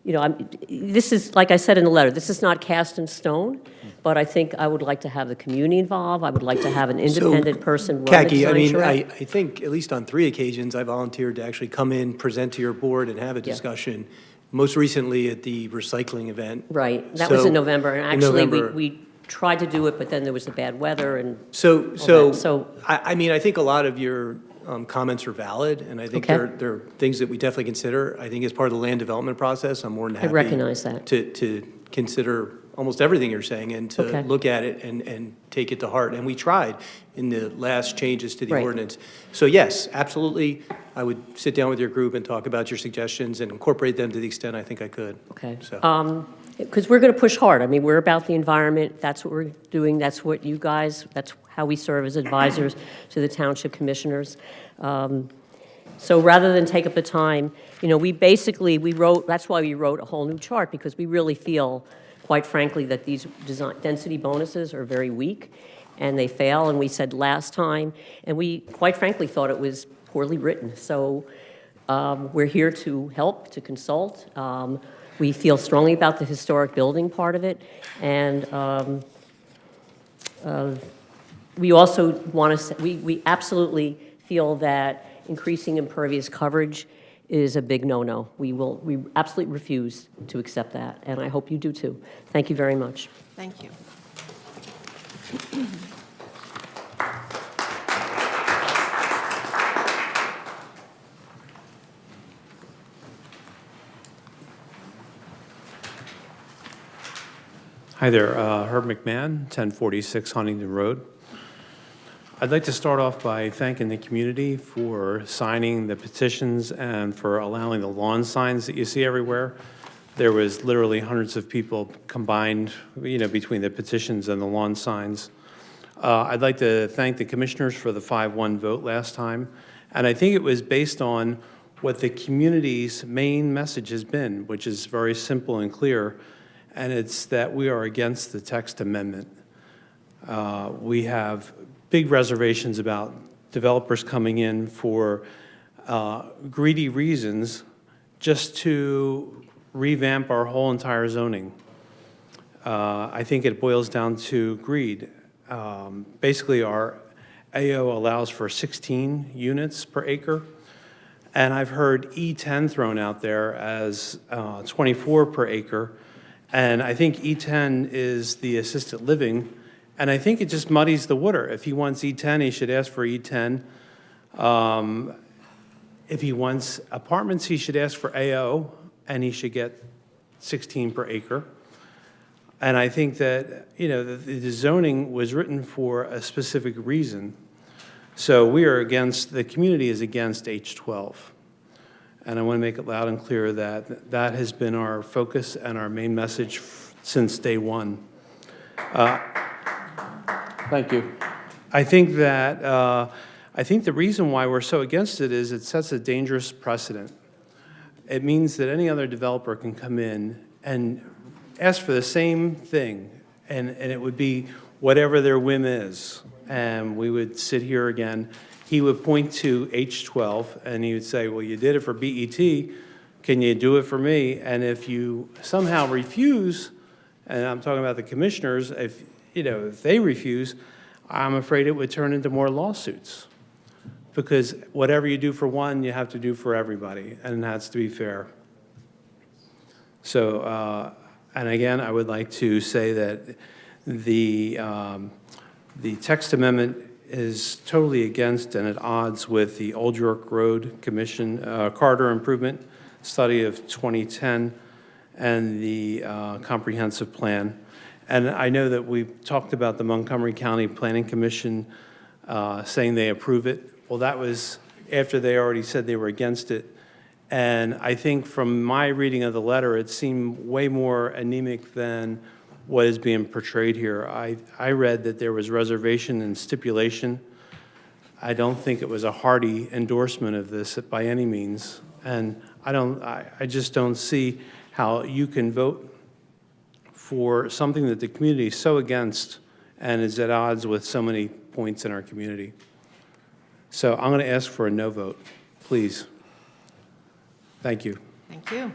S15: you know, this is, like I said in the letter, this is not cast in stone, but I think I would like to have the community involved. I would like to have an independent person run the
S16: Khaki, I
S15: design
S16: mean,
S15: charrette.
S16: I think at least on 3 occasions, I volunteered to actually come in, present to your board, and have a discussion. Most recently at the recycling event.
S15: Right, that was in
S16: So-
S15: November, and
S16: in
S15: actually,
S16: November.
S15: we tried to do it, but then there was the bad weather and
S16: So,
S15: all that. So,
S16: I mean, I think a lot of your comments are valid, and I think
S15: Okay.
S16: they're things that we definitely consider. I think as part of the land development process, I'm more than happy.
S15: recognize that.
S16: To consider almost everything you're saying and to
S15: Okay.
S16: look at it and take it to heart. And we tried in the last changes to the
S15: Right.
S16: ordinance. So yes, absolutely, I would sit down with your group and talk about your suggestions and incorporate them to the extent I think I could.
S15: okay.
S16: So.
S15: Because we're going to push hard. I mean, we're about the environment. That's what we're doing. That's what you guys, that's how we serve as advisors to the township commissioners. So rather than take up the time, you know, we wrote, that's why we wrote a whole new chart, because we really feel, quite frankly, that these density bonuses are very weak and they fail. And we said last time, and we quite frankly thought it was poorly written. So we're here to help, to consult. We feel strongly about the historic building part of it, and we also want to, we absolutely feel that increasing impervious coverage is a big no-no. We absolutely refuse to accept that, and I hope you do too. Thank you very much.
S1: Thank you.
S16: Hi there, Herb McMahon, 1046 Huntington Road. I'd like to start off by thanking the community for signing the petitions and for allowing the lawn signs that you see everywhere. There was literally hundreds of people combined, between the petitions and the lawn signs. I'd like to thank the commissioners for the 5-1 vote last time. And I think it was based on what the community's main message has been, which is very simple and clear, and it's that we are against the text amendment. We have big reservations about developers coming in for greedy reasons just to revamp our whole entire zoning. I think it boils down to greed. Basically, our AO allows for 16 units per acre, and I've heard E10 thrown out there as 24 per acre, and I think E10 is the assisted living, and I think it just muddies the water. If he wants E10, he should ask for E10. If he wants apartments, he should ask for AO, and he should get 16 per acre. And I think that, the zoning was written for a specific reason. So the community is against H12. And I want to make it loud and clear that that has been our focus and our main message since day one. Thank you. I think the reason why we're so against it is it sets a dangerous precedent. It means that any other developer can come in and ask for the same thing, and it would be whatever their whim is. And we would sit here again. He would point to H12, and he would say, well, you did it for BET. Can you do it for me? And if you somehow refuse, and I'm talking about the commissioners, if they refuse, I'm afraid it would turn into more lawsuits. Because whatever you do for one, you have to do for everybody, and it has to be fair. So, and again, I would like to say that the text amendment is totally against and at odds with the Old York Road Commission corridor improvement study of 2010 and the comprehensive plan. And I know that we've talked about the Montgomery County Planning Commission saying they approve it. Well, that was after they already said they were against it. And I think from my reading of the letter, it seemed way more anemic than what is being portrayed here. I read that there was reservation and stipulation. I don't think it was a hearty endorsement of this by any means. And I just don't see how you can vote for something that the community is so against and is at odds with so many points in our community. So I'm going to ask for a no vote, please. Thank you.
S1: Thank you.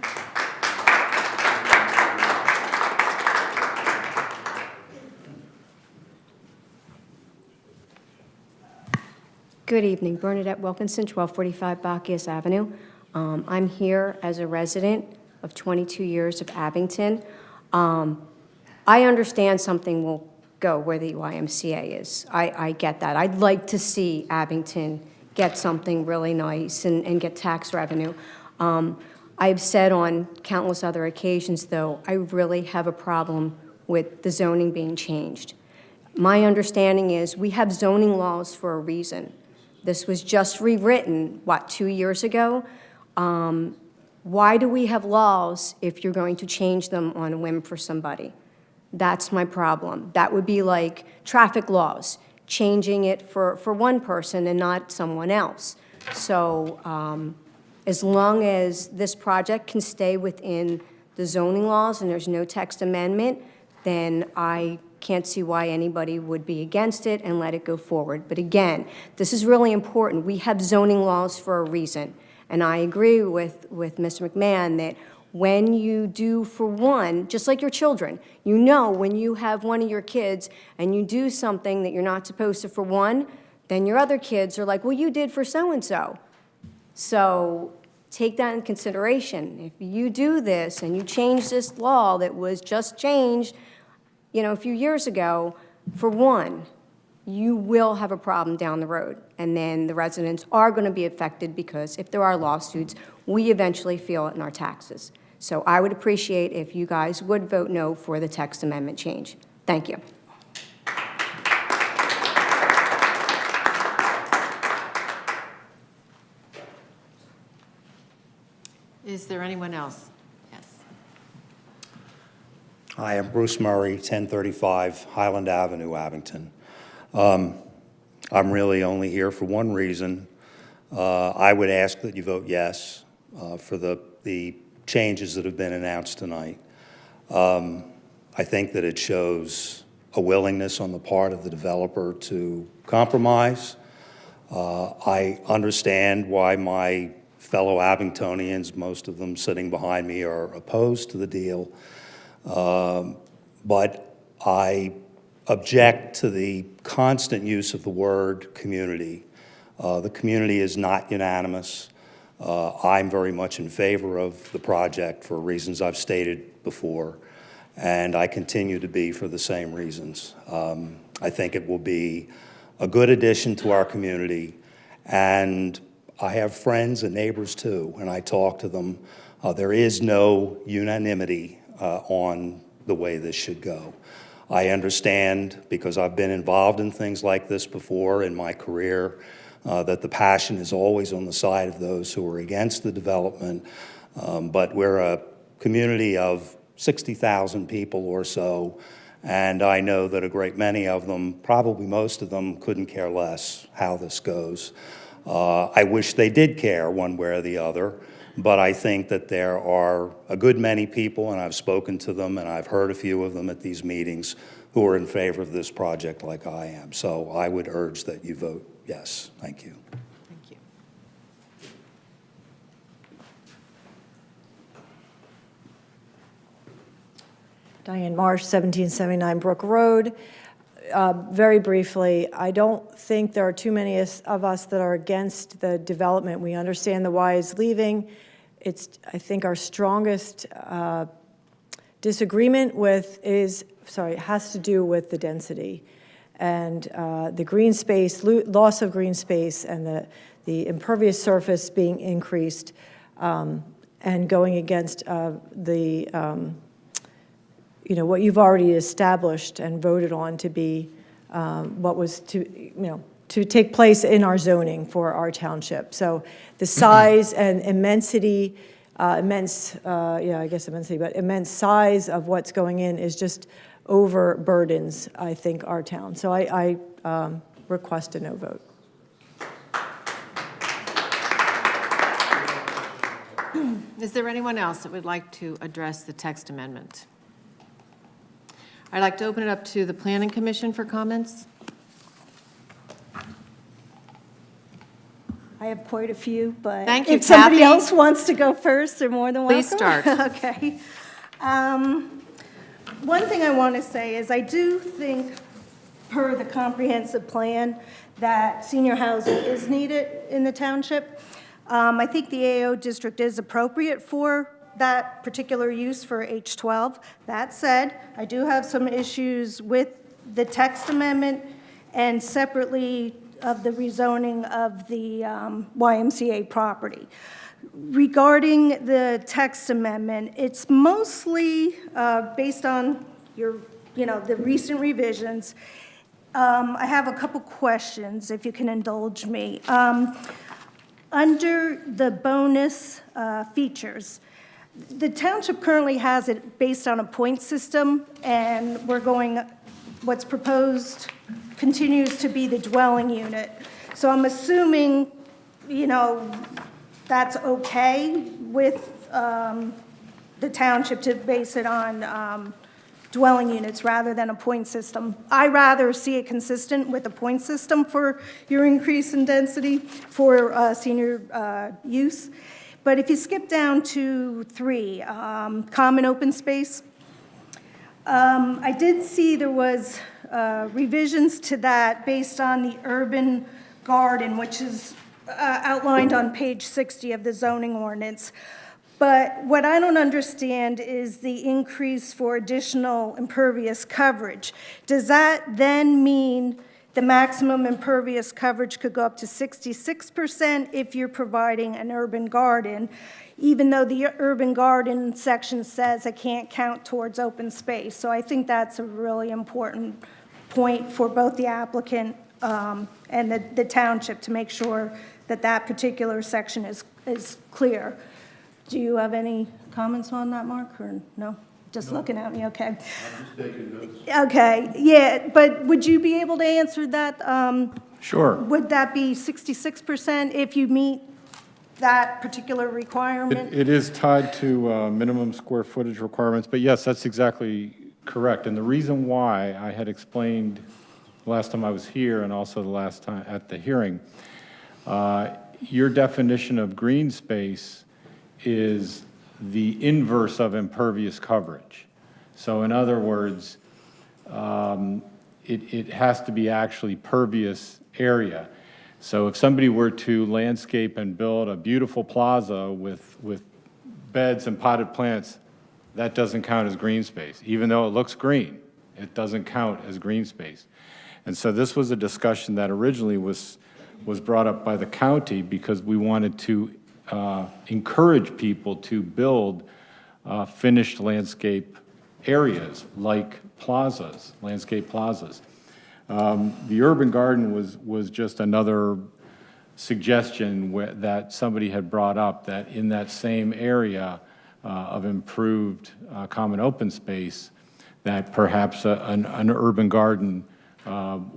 S17: Good evening, Bernadette Wilkinson, 1245 Bacchus Avenue. I'm here as a resident of 22 years of Abington. I understand something will go where the YMCA is. I get that. I'd like to see Abington get something really nice and get tax revenue. I've said on countless other occasions, though, I really have a problem with the zoning being changed. My understanding is we have zoning laws for a reason. This was just rewritten, 2 years ago? Why do we have laws if you're going to change them on a whim for somebody? That's my problem. That would be like traffic laws, changing it for one person and not someone else. So as long as this project can stay within the zoning laws and there's no text amendment, then I can't see why anybody would be against it and let it go forward. But again, this is really important. We have zoning laws for a reason. And I agree with Mr. McMahon that when you do for one, just like your children, when you have one of your kids and you do something that you're not supposed to for one, then your other kids are like, well, you did for so-and-so. So take that in consideration. If you do this and you change this law that was just changed, a few years ago, for one, you will have a problem down the road. And then the residents are going to be affected because if there are lawsuits, we eventually feel it in our taxes. So I would appreciate if you guys would vote no for the text amendment change. Thank you.
S1: Is there anyone else? Yes.
S18: Hi, I'm Bruce Murray, 1035 Highland Avenue, Abington. I'm really only here for one reason. I would ask that you vote yes for the changes that have been announced tonight. I think that it shows a willingness on the part of the developer to compromise. I understand why my fellow Abingtonians, most of them sitting behind me, are opposed to the deal. But I object to the constant use of the word community. The community is not unanimous. I'm very much in favor of the project for reasons I've stated before, and I continue to be for the same reasons. I think it will be a good addition to our community, and I have friends and neighbors too, and I talk to them. There is no unanimity on the way this should go. I understand, because I've been involved in things like this before in my career, that the passion is always on the side of those who are against the development, but we're a community of 60,000 people or so, and I know that a great many of them, probably most of them, couldn't care less how this goes. I wish they did care one way or the other, but I think that there are a good many people, and I've spoken to them, and I've heard a few of them at these meetings, who are in favor of this project like I am. So I would urge that you vote yes. Thank you.
S1: Thank you.
S2: Diane Marsh, 1779 Brook Road. Very briefly, I don't think there are too many of us that are against the development. We understand the Y is leaving. It's, I think, our strongest disagreement has to do with the density and the green space, loss of green space, and the impervious surface being increased, and going against what you've already established and voted on to be what was to take place in our zoning for our township. So the size and immensity, immense size of what's going in is just overburdens, I think, our town. So I request a no vote.
S1: Is there anyone else that would like to address the text amendment? I'd like to open it up to the Planning Commission for comments.
S3: I have quite a few, but
S1: Thank you,
S3: if somebody
S1: Kathy.
S3: else wants to go first, they're more than welcome.
S1: Please start.
S3: Okay. One thing I want to say is I do think, per the comprehensive plan, that senior housing is needed in the township. I think the AO district is appropriate for that particular use for H12. That said, I do have some issues with the text amendment and separately of the rezoning of the YMCA property. Regarding the text amendment, it's mostly based on the recent revisions. I have a couple questions, if you can indulge me. Under the bonus features, the township currently has it based on a point system, and what's proposed continues to be the dwelling unit. So I'm assuming, that's okay with the township to base it on dwelling units rather than a point system. I rather see it consistent with a point system for your increase in density for senior use. But if you skip down to 3, common open space, I did see there was revisions to that based on the urban garden, which is outlined on page 60 of the zoning ordinance. But what I don't understand is the increase for additional impervious coverage. Does that then mean The maximum impervious coverage could go up to 66% if you're providing an urban garden, even though the urban garden section says it can't count towards open space. So I think that's a really important point for both the applicant and the township to make sure that that particular section is clear. Do you have any comments on that, Mark, or no? Just looking at me, okay.
S4: I'm just taking notes.
S3: Okay, yeah, but would you be able to answer that?
S11: Sure.
S3: Would that be 66% if you meet that particular requirement?
S11: It is tied to minimum square footage requirements, but yes, that's exactly correct. And the reason why I had explained last time I was here and also the last time at the hearing, your definition of green space is the inverse of impervious coverage. So in other words, it has to be actually pervious area. So if somebody were to landscape and build a beautiful plaza with beds and potted plants, that doesn't count as green space. Even though it looks green, it doesn't count as green space. And so this was a discussion that originally was brought up by the county because we wanted to encourage people to build finished landscape areas like plazas, landscape plazas. The urban garden was just another suggestion that somebody had brought up, that in that same area of improved common open space, that perhaps an urban garden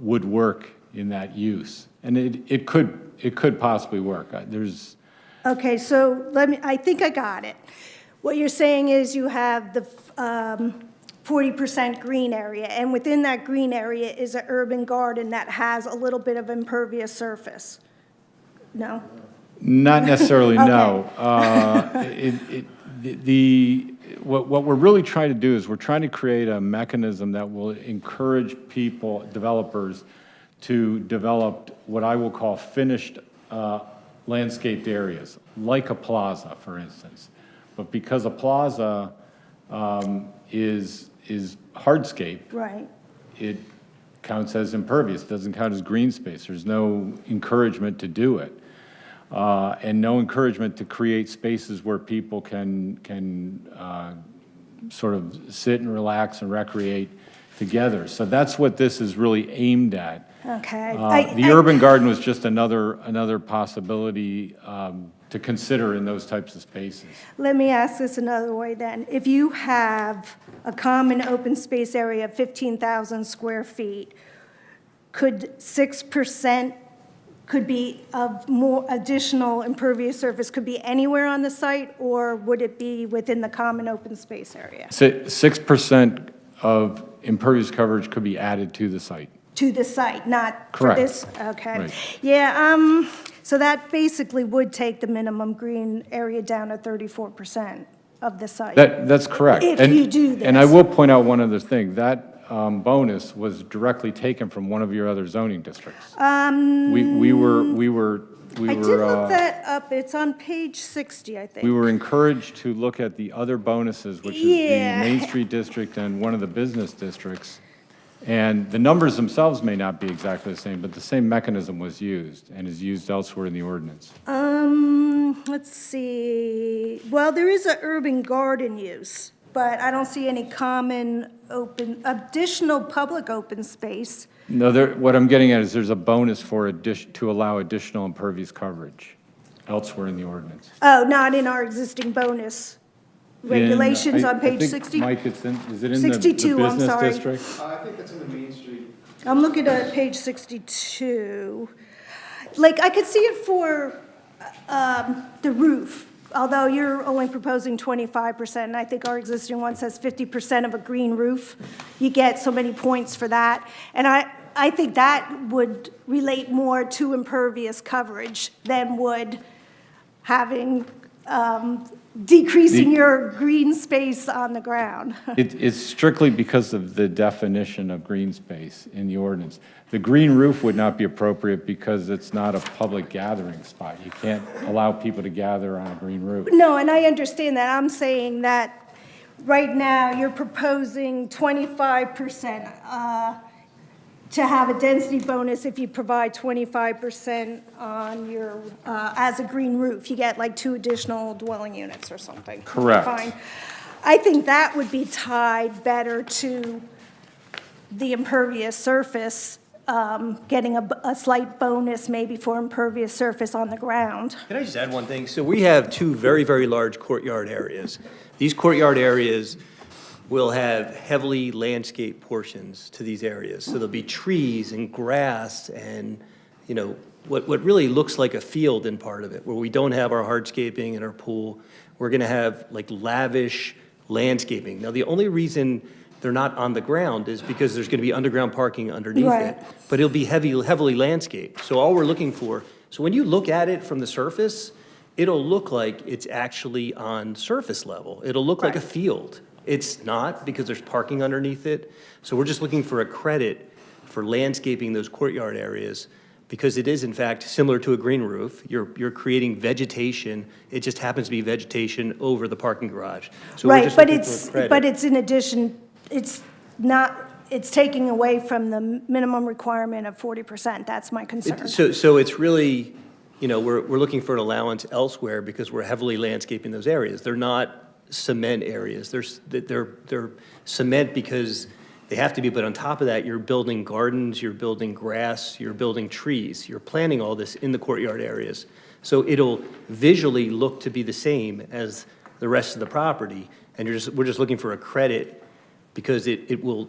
S11: would work in that use. And it could possibly work.
S3: Okay, so I think I got it. What you're saying is you have the 40% green area, and within that green area is an urban garden that has a little bit of impervious surface. No?
S11: Not necessarily,
S3: Okay.
S11: no. What we're really trying to do is we're trying to create a mechanism that will encourage people, developers, to develop what I will call finished landscaped areas, like a plaza, for instance. But because a plaza is hardscape,
S3: Right.
S11: it counts as impervious, doesn't count as green space. There's no encouragement to do it. And no encouragement to create spaces where people can sort of sit and relax and recreate together. So that's what this is really aimed at.
S3: Okay.
S11: The urban garden was just another possibility to consider in those types of spaces.
S3: Let me ask this another way then. If you have a common open space area of 15,000 square feet, could 6% could be of more additional impervious surface, could be anywhere on the site, or would it be within the common open space area?
S11: 6% of impervious coverage could be added to the site.
S3: To the site, not for
S11: Correct.
S3: this? Okay.
S11: Right.
S3: Yeah, so that basically would take the minimum green area down to 34% of the site.
S11: That's correct.
S3: If
S11: And-
S3: you do this.
S11: And I will point out one other thing. That bonus was directly taken from one of your other zoning districts. We were
S3: I did look that up. It's on page 60, I think.
S11: we were encouraged to look at the other bonuses, which is the
S3: Yeah.
S11: Main Street District and one of the business districts. And the numbers themselves may not be exactly the same, but the same mechanism was used and is used elsewhere in the ordinance.
S3: Let's see. Well, there is an urban garden use, but I don't see any common additional public open space.
S11: No, what I'm getting at is there's a bonus to allow additional impervious coverage elsewhere in the ordinance.
S3: Oh, not in our existing bonus regulations on page
S11: I think,
S3: 60?
S11: Mike, is it in the
S3: 62, I'm
S11: business
S3: sorry.
S11: district?
S6: I think that's in the Main Street.
S3: I'm looking at page 62. Like, I could see it for the roof, although you're only proposing 25%, and I think our existing one says 50% of a green roof. You get so many points for that. And I think that would relate more to impervious coverage than would having, decreasing your green space on the ground.
S11: It's strictly because of the definition of green space in the ordinance. The green roof would not be appropriate because it's not a public gathering spot. You can't allow people to gather on a green roof.
S3: No, and I understand that. I'm saying that right now you're proposing 25%. to have a density bonus if you provide 25% on your, as a green roof. You get like 2 additional dwelling units or something.
S11: Correct.
S3: Fine. I think that would be tied better to the impervious surface, getting a slight bonus maybe for impervious surface on the ground.
S19: Can I just add one thing? So we have 2 very, very large courtyard areas. These courtyard areas will have heavily landscaped portions to these areas. So there'll be trees and grass and, you know, what really looks like a field in part of it, where we don't have our hardscaping and our pool. We're gonna have like lavish landscaping. Now, the only reason they're not on the ground is because there's gonna be underground parking underneath
S3: Right.
S19: it. But it'll be heavily landscaped. So all we're looking for, so when you look at it from the surface, it'll look like it's actually on surface level. It'll look like a field. It's not, because there's parking underneath it. So we're just looking for a credit for landscaping those courtyard areas, because it is in fact similar to a green roof. You're creating vegetation. It just happens to be vegetation over the parking garage. So we're
S3: Right,
S19: just
S3: but
S19: looking for a
S3: it's,
S19: credit.
S3: but it's in addition, it's not, it's taking away from the minimum requirement of 40%. That's my concern.
S19: So it's really, you know, we're looking for an allowance elsewhere because we're heavily landscaping those areas. They're not cement areas. They're cement because they have to be, but on top of that, you're building gardens, you're building grass, you're building trees. You're planting all this in the courtyard areas. So it'll visually look to be the same as the rest of the property, and we're just looking for a credit because it will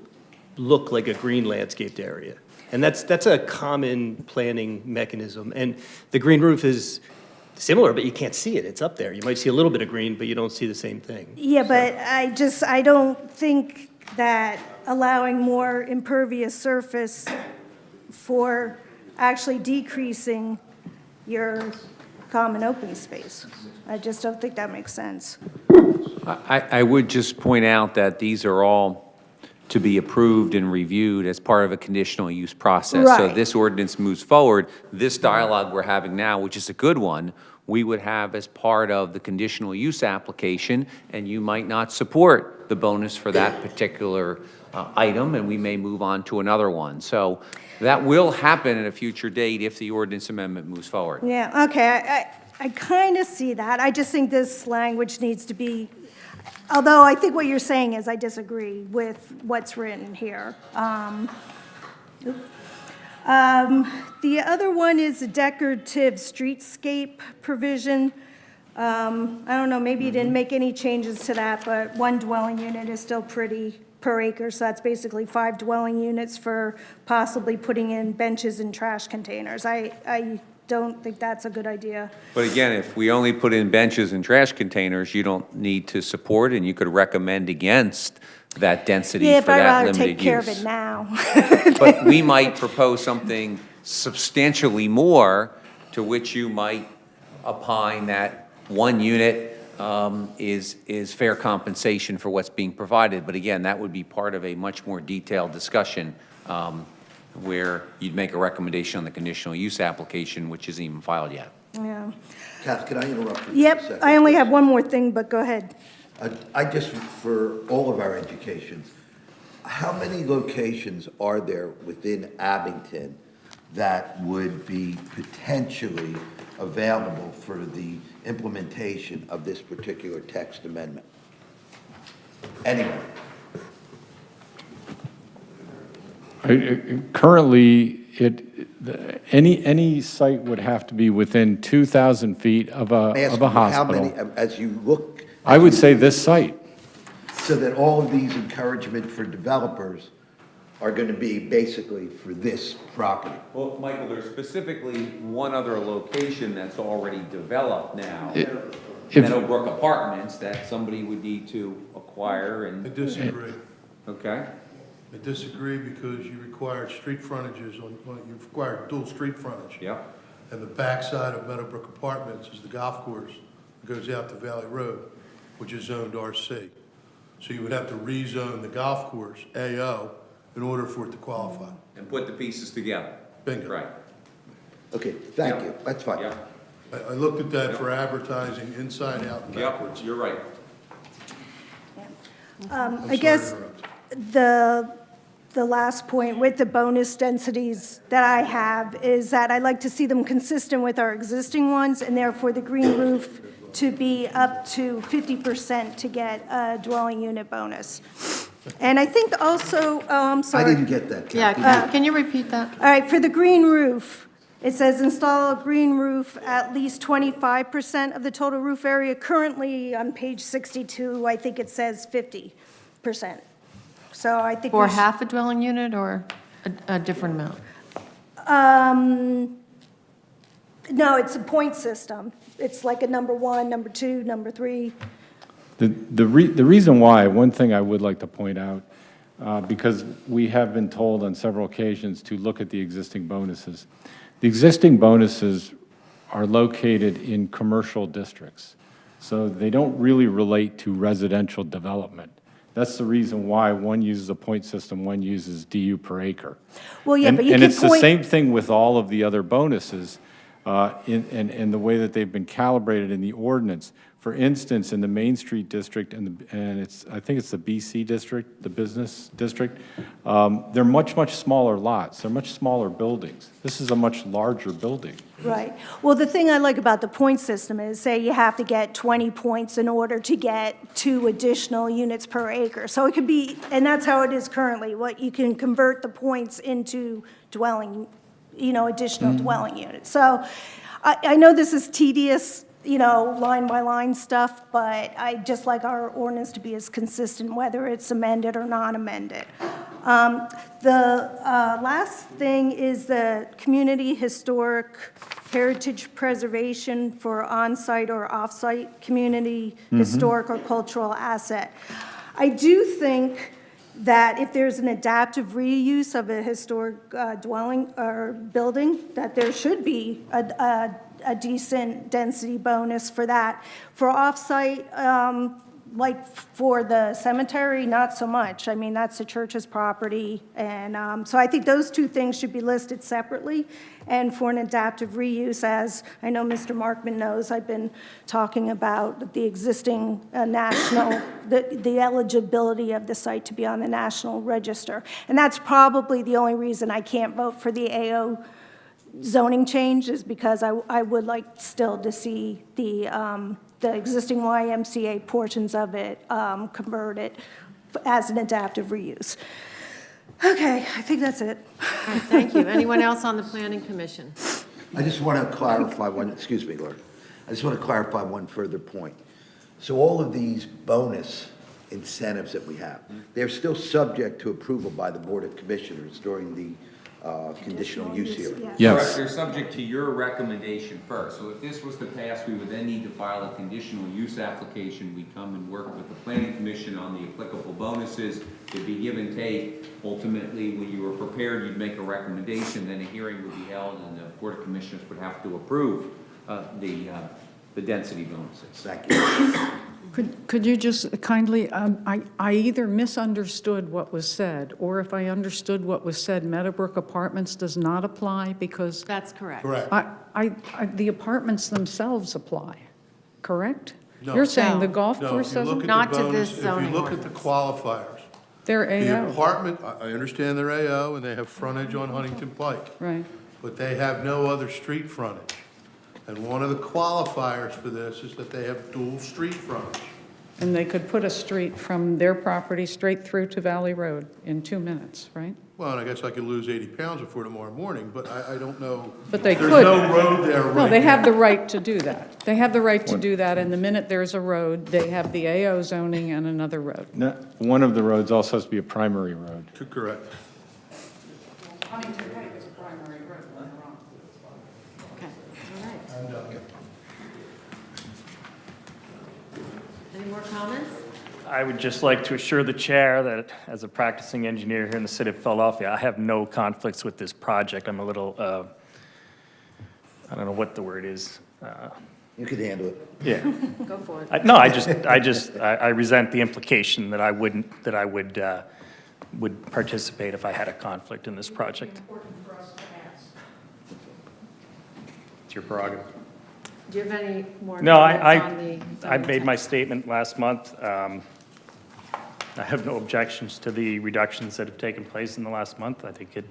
S19: look like a green landscaped area. And that's a common planning mechanism. And the green roof is similar, but you can't see it. It's up there. You might see a little bit of green, but you don't see the same thing.
S3: Yeah, but I don't think that allowing more impervious surface for actually decreasing your common open space. I just don't think that makes sense.
S14: I would just point out that these are all to be approved and reviewed as part of a conditional use process. So
S3: Right.
S14: this ordinance moves forward. This dialogue we're having now, which is a good one, we would have as part of the conditional use application, and you might not support the bonus for that particular item, and we may move on to another one. So that will happen at a future date if the ordinance amendment moves forward.
S3: Yeah, okay, I kind of see that. I just think this language needs to be, although I think what you're saying is I disagree with what's written here. The other one is a decorative streetscape provision. I don't know, maybe you didn't make any changes to that, but 1 dwelling unit is still pretty per acre, so that's basically 5 dwelling units for possibly putting in benches and trash containers. I don't think that's a good idea.
S14: But again, if we only put in benches and trash containers, you don't need to support, and you could recommend against that density
S3: Yeah,
S14: for
S3: but I'd
S14: that
S3: rather
S14: limited
S3: take care of
S14: use.
S3: it now.
S14: But we might propose something substantially more, to which you might opine that 1 unit is fair compensation for what's being provided. But again, that would be part of a much more detailed discussion where you'd make a recommendation on the conditional use application, which isn't even filed yet.
S3: Yeah.
S8: Kath, can I interrupt for just a
S3: Yep,
S8: second?
S3: I only have one more thing, but go ahead.
S8: I just, for all of our educations, how many locations are there within Abington that would be potentially available for the implementation of this particular text amendment? Anyway.
S11: Currently, any site would have to be within 2,000 feet of
S8: I'm asking
S11: a
S8: you how
S11: hospital.
S8: many, as you look.
S11: I would say this site.
S8: So that all of these encouragement for developers are going to be basically for this property.
S14: Well, Michael, there's specifically one other location that's already developed now. Meadowbrook Apartments that somebody would need to acquire and.
S4: I disagree.
S14: Okay.
S4: I disagree because you required street frontages you required dual street frontage.
S14: Yep.
S4: And the backside of Meadowbrook Apartments is the golf course that goes out to Valley Road, which is zoned RC. So you would have to rezone the golf course, AO, in order for it to qualify.
S14: And put the pieces together.
S4: Bingo.
S14: Right.
S8: Okay, thank you, that's fine.
S14: Yeah.
S4: I looked at that for advertising inside out and backwards.
S14: Yep, you're right.
S3: I
S4: sorry
S3: guess
S4: to interrupt.
S3: the last point with the bonus densities that I have is that I'd like to see them consistent with our existing ones, and therefore the green roof to be up to 50% to get a dwelling unit bonus. And I think also, I'm
S8: I
S3: sorry.
S8: didn't get that,
S1: Yeah,
S8: Kathy.
S1: can you repeat that?
S3: All right, for the green roof, it says install a green roof at least 25% of the total roof area. Currently, on page 62, I think it says 50%. So I think.
S1: For
S3: we should-
S1: half a dwelling unit or a different amount?
S3: No, it's a point system. It's like a number 1, number 2, number 3.
S11: The reason why, one thing I would like to point out, because we have been told on several occasions to look at the existing bonuses. The existing bonuses are located in commercial districts, so they don't really relate to residential development. That's the reason why one uses a point system, one uses DU per acre.
S3: Well, yeah,
S11: And-
S3: but you
S11: And
S3: can
S11: it's the
S3: point.
S11: same thing with all of the other bonuses, in the way that they've been calibrated in the ordinance. For instance, in the Main Street District and it's, I think it's the BC District, the Business District, they're much, much smaller lots. They're much smaller buildings. This is a much larger building.
S3: Right. Well, the thing I like about the point system is, say you have to get 20 points in order to get 2 additional units per acre. So it could be, and that's how it is currently, what you can convert the points into dwelling, additional dwelling units. So I know this is tedious, line by line stuff, but I just like our ordinance to be as consistent, whether it's amended or not amended. The last thing is the community historic heritage preservation for on-site or off-site community historic or cultural asset. I do think that if there's an adaptive reuse of a historic dwelling or building, that there should be a decent density bonus for that. For off-site, like for the cemetery, not so much. I mean, that's the church's property, and so I think those 2 things should be listed separately. And for an adaptive reuse, as I know Mr. Markman knows, I've been talking about the existing national, the eligibility of the site to be on the National Register. And that's probably the only reason I can't vote for the AO zoning change, is because I would like still to see the existing YMCA portions of it converted as an adaptive reuse. Okay, I think that's it.
S1: All right, thank you. Anyone else on the Planning Commission?
S8: I just want to clarify excuse me, Lord. I just want to clarify one further point. So all of these bonus incentives that we have, they're still subject to approval by the Board of Commissioners during the conditional use hearing.
S11: Yes.
S14: Correct, they're subject to your recommendation first. So if this was to pass, we would then need to file a conditional use application. We'd come and work with the Planning Commission on the applicable bonuses. It'd be give and take. Ultimately, when you were prepared, you'd make a recommendation, then a hearing would be held, and the Board of Commissioners would have to approve the density bonuses.
S8: Thank you.
S13: Could you just kindly, I either misunderstood what was said, or if I understood what was said, Meadowbrook Apartments does not apply because
S1: That's correct.
S4: Correct.
S13: the apartments themselves apply, correct?
S4: No.
S13: You're saying the
S1: No.
S13: golf
S4: No,
S13: course
S4: if you look
S13: doesn't?
S4: at
S1: Not
S4: the
S1: to
S4: bonus,
S1: this
S4: if
S1: zoning
S4: you look at the qualifiers,
S13: They're
S4: the
S13: AO,
S4: apartment, I understand they're AO and they have frontage on Huntington Pike,
S13: right?
S4: but they have no other street frontage. And one of the qualifiers for this is that they have dual street frontage.
S13: And they could put a street from their property straight through to Valley Road in 2 minutes, right?
S4: Well, and I guess I could lose 80 pounds before tomorrow morning, but I don't know.
S13: But they
S4: There's
S13: could.
S4: no road there right now.
S13: No, they have the right to do that. They have the right to do that, and the minute there's a road, they have the AO zoning and another road.
S11: One of the roads also has to be a primary road.
S4: Correct.
S13: Huntington Pike is a primary road,
S1: Okay, all right. Any more comments?
S7: I would just like to assure the chair that as a practicing engineer here in the city of Philadelphia, I have no conflicts with this project. I'm a little, I don't know what the word is.
S8: You can handle it.
S7: Yeah.
S1: Go for it.
S7: No, I resent the implication that I would participate if I had a conflict in this project. It's your prerogative.
S1: Do you have any more
S7: No,
S1: comments on the
S7: I
S1: zoning
S7: made my
S1: text?
S7: statement last month. I have no objections to the reductions that have taken place in the last month. I think it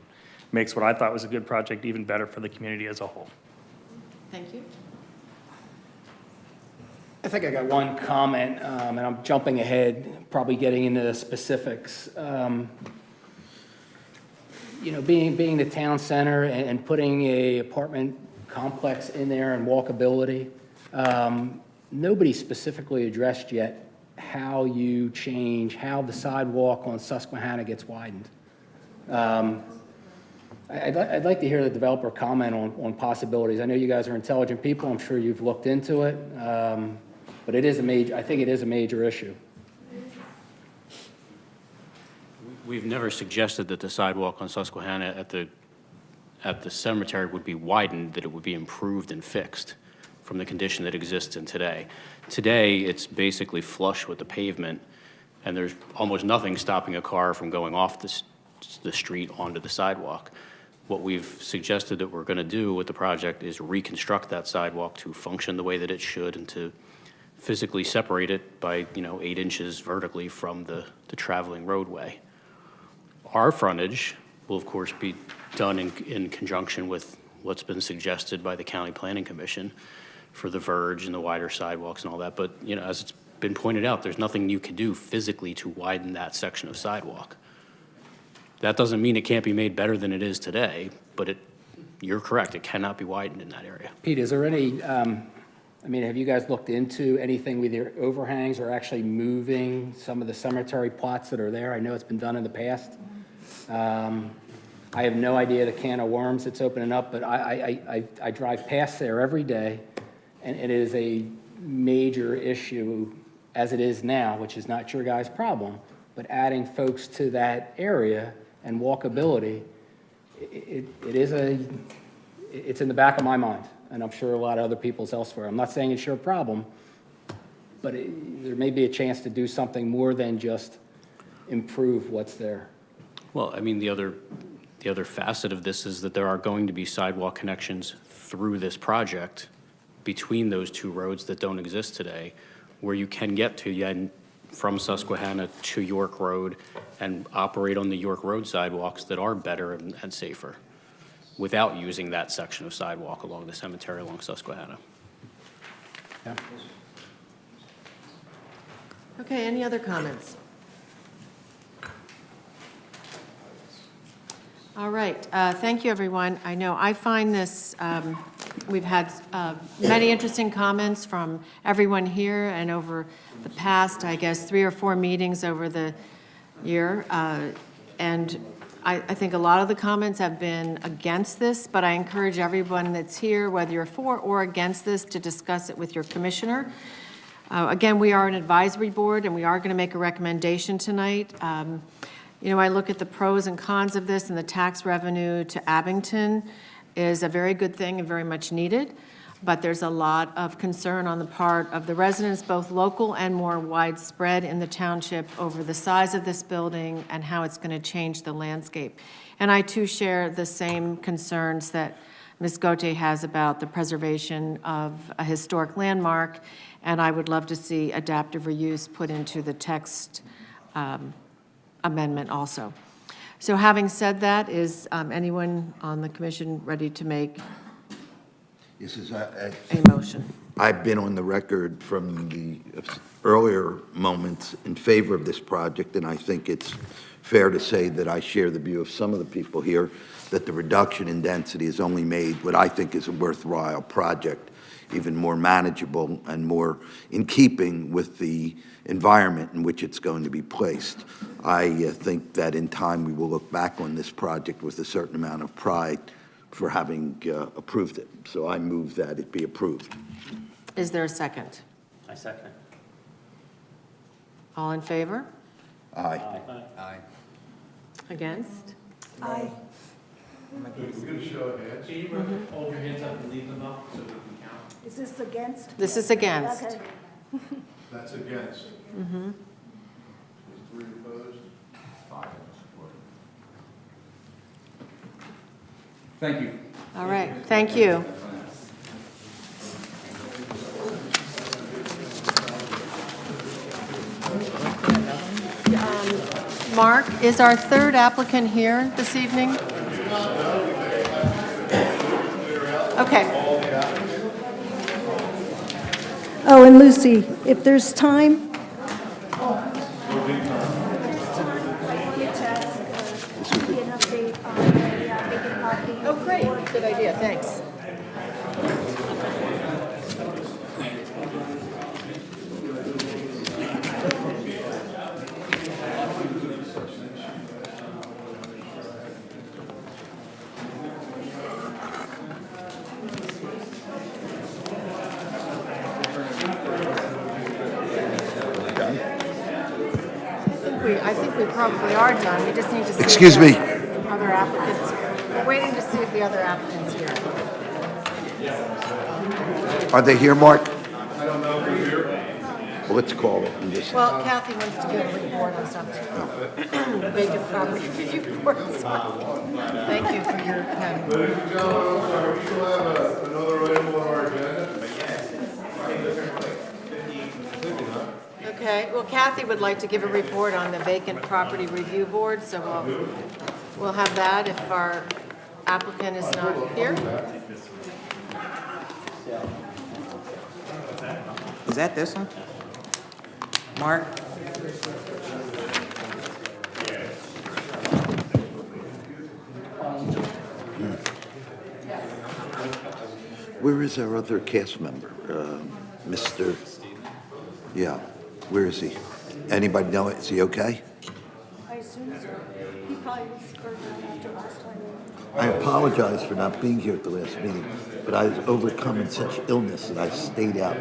S7: makes what I thought was a good project even better for the community as a whole.
S1: Thank you.
S5: I think I got one comment, and I'm jumping ahead, probably getting into the specifics. You know, being the town center and putting a apartment complex in there and walkability, nobody specifically addressed yet how you change, how the sidewalk on Susquehanna gets widened. I'd like to hear the developer comment on possibilities. I know you guys are intelligent people. I'm sure you've looked into it. But it is I think it is a major issue.
S20: We've never suggested that the sidewalk on Susquehanna at the cemetery would be widened, that it would be improved and fixed from the condition that exists in today. Today, it's basically flush with the pavement, and there's almost nothing stopping a car from going off the street onto the sidewalk. What we've suggested that we're going to do with the project is reconstruct that sidewalk to function the way that it should and to physically separate it by, 8 inches vertically from the traveling roadway. Our frontage will, of course, be done in conjunction with what's been suggested by the County Planning Commission for the verge and the wider sidewalks and all that. But, as it's been pointed out, there's nothing you can do physically to widen that section of sidewalk. That doesn't mean it can't be made better than it is today, but you're correct, it cannot be widened in that area.
S5: Pete, is there any, have you guys looked into anything with your overhangs or actually moving some of the cemetery plots that are there? I know it's been done in the past. I have no idea the can of worms it's opening up, but I drive past there every day, and it is a major issue as it is now, which is not your guys' problem, but adding folks to that area and walkability, it's in the back of my mind, and I'm sure a lot of other people's elsewhere. I'm not saying it's your problem, but there may be a chance to do something more than just improve what's there.
S20: Well, the other facet of this is that there are going to be sidewalk connections through this project between those two roads that don't exist today, where you can get to from Susquehanna to York Road and operate on the York Road sidewalks that are better and safer without using that section of sidewalk along the cemetery along Susquehanna.
S5: Yeah.
S1: Okay, any other comments? All right, thank you, everyone. I know I find this, we've had many interesting comments from everyone here and over the past, 3 or 4 meetings over the year. And I think a lot of the comments have been against this, but I encourage everyone that's here, whether you're for or against this, to discuss it with your commissioner. Again, we are an advisory board, and we are going to make a recommendation tonight. I look at the pros and cons of this, and the tax revenue to Abington is a very good thing and very much needed, but there's a lot of concern on the part of the residents, both local and more widespread in the township, over the size of this building and how it's going to change the landscape. And I, too, share the same concerns that Ms. Gautier has about the preservation of a historic landmark, and I would love to see adaptive reuse put into the text amendment also. So having said that, is anyone on the commission ready to make
S8: This is
S1: a motion?
S8: I've been on the record from the earlier moments in favor of this project, and I think it's fair to say that I share the view of some of the people here that the reduction in density has only made what I think is a worthwhile project even more manageable and more in keeping with the environment in which it's going to be placed. I think that in time we will look back on this project with a certain amount of pride for having approved it. So I move that it be approved.
S1: Is there a second?
S19: I second.
S1: All in favor?
S8: Aye.
S19: Aye.
S1: Against?
S3: Aye.
S4: We're going to show of hands.
S16: Can you hold your hands up and leave them up so we can count?
S3: Is this against?
S1: This is against.
S3: Okay.
S4: That's against.
S1: Mm-hmm.
S4: 3 opposed. 5 support.
S10: Thank you.
S1: All right, thank you. Mark, is our third applicant here this evening? Okay.
S3: Oh, and Lucy, if there's time.
S1: Oh, great. Good idea. Thanks. I think we probably are done. We just need to see.
S8: Excuse me.
S1: Other applicants. We're waiting to see if the other applicant's here.
S8: Are they here, Mark?
S4: I don't know if you're here.
S8: Well, let's call it and just.
S1: Well, Kathy wants to get a report on something. Vacant property report. Thank you for your pen.
S4: Ladies and gentlemen, I'm sorry, we still have another item on our agenda.
S1: Okay, well, Kathy would like to give a report on the Vacant Property Review Board, so we'll have that if our applicant is not here.
S21: Is that this one? Mark?
S8: Where is our other cast member? Mr. Yeah, where is he? Anybody know it? Is he okay?
S3: I assume so. He probably was burned out after last time.
S8: I apologize for not being here at the last meeting, but I was overcome in such illness that I stayed out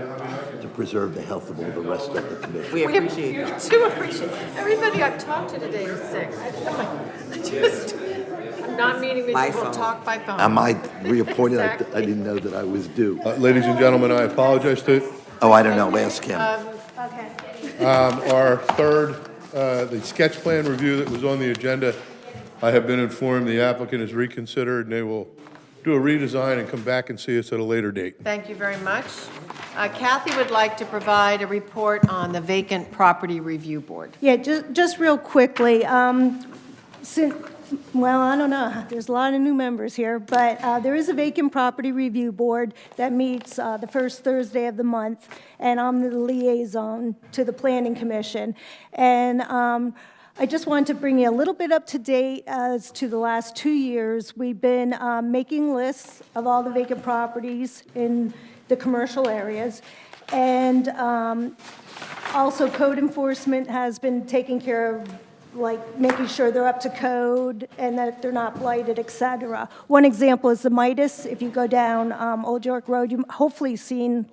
S8: to preserve the health of all the rest of the commission.
S21: We appreciate it.
S1: We do appreciate it. Everybody I've talked to today is sick. I'm not meeting with
S21: By
S1: people,
S21: phone.
S1: talk by phone.
S8: Am I reappointed?
S1: Exactly.
S8: I didn't know that I was due.
S4: Ladies and gentlemen, I apologize to
S8: Oh, I don't know. Ask him.
S3: Okay.
S4: our third, the sketch plan review that was on the agenda. I have been informed the applicant is reconsidered and they will do a redesign and come back and see us at a later date.
S1: Thank you very much. Kathy would like to provide a report on the Vacant Property Review Board.
S3: Yeah, just real quickly, well, I don't know, there's a lot of new members here, but there is a Vacant Property Review Board that meets the first Thursday of the month, and I'm the liaison to the Planning Commission. And I just wanted to bring you a little bit up to date as to the last 2 years. We've been making lists of all the vacant properties in the commercial areas, and also code enforcement has been taking care of, like, making sure they're up to code and that they're not blighted, et cetera. One example is the Midas. If you go down Old York Road, you've hopefully seen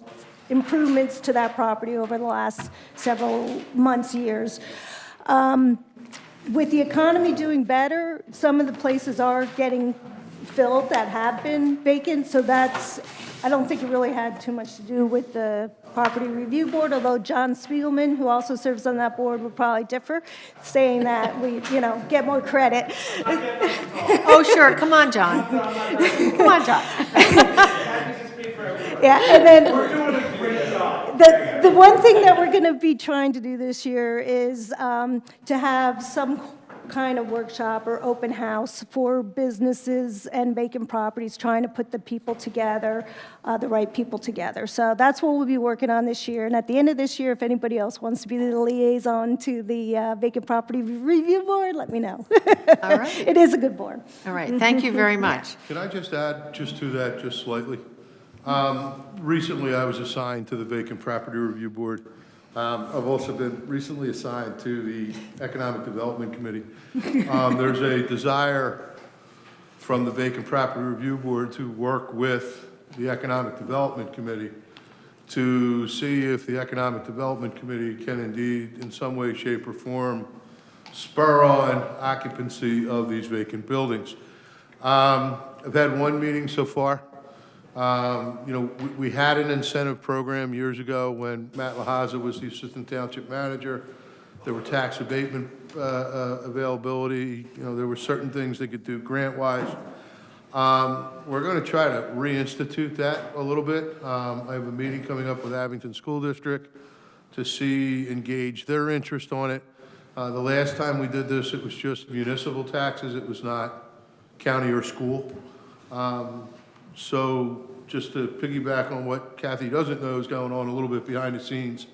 S3: improvements to that property over the last several months, years. With the economy doing better, some of the places are getting filled that have been vacant, so that's, I don't think it really had too much to do with the Property Review Board, although John Spiegelman, who also serves on that board, would probably differ, saying that we, get more credit.
S1: Oh, sure, come on, John. Come on, John.
S3: Yeah, and then the one thing that we're going to be trying to do this year is to have some kind of workshop or open house for businesses and vacant properties, trying to put the people together, the right people together. So that's what we'll be working on this year. And at the end of this year, if anybody else wants to be the liaison to the Vacant Property Review Board, let me know.
S1: All right.
S3: It is a good board.
S1: All right, thank you very much.
S4: Can I just add just to that, just slightly? Recently, I was assigned to the Vacant Property Review Board. I've also been recently assigned to the Economic Development Committee. There's a desire from the Vacant Property Review Board to work with the Economic Development Committee to see if the Economic Development Committee can indeed, in some way, shape, or form, spur on occupancy of these vacant buildings. I've had one meeting so far. We had an incentive program years ago when Matt Lahaza was the Assistant Township Manager. There were tax abatement availability. There were certain things they could do grant-wise. We're going to try to reinstitute that a little bit. I have a meeting coming up with Abington School District to engage their interest on it. The last time we did this, it was just municipal taxes, it was not county or school. So just to piggyback on what Kathy doesn't know is going on a little bit behind the scenes,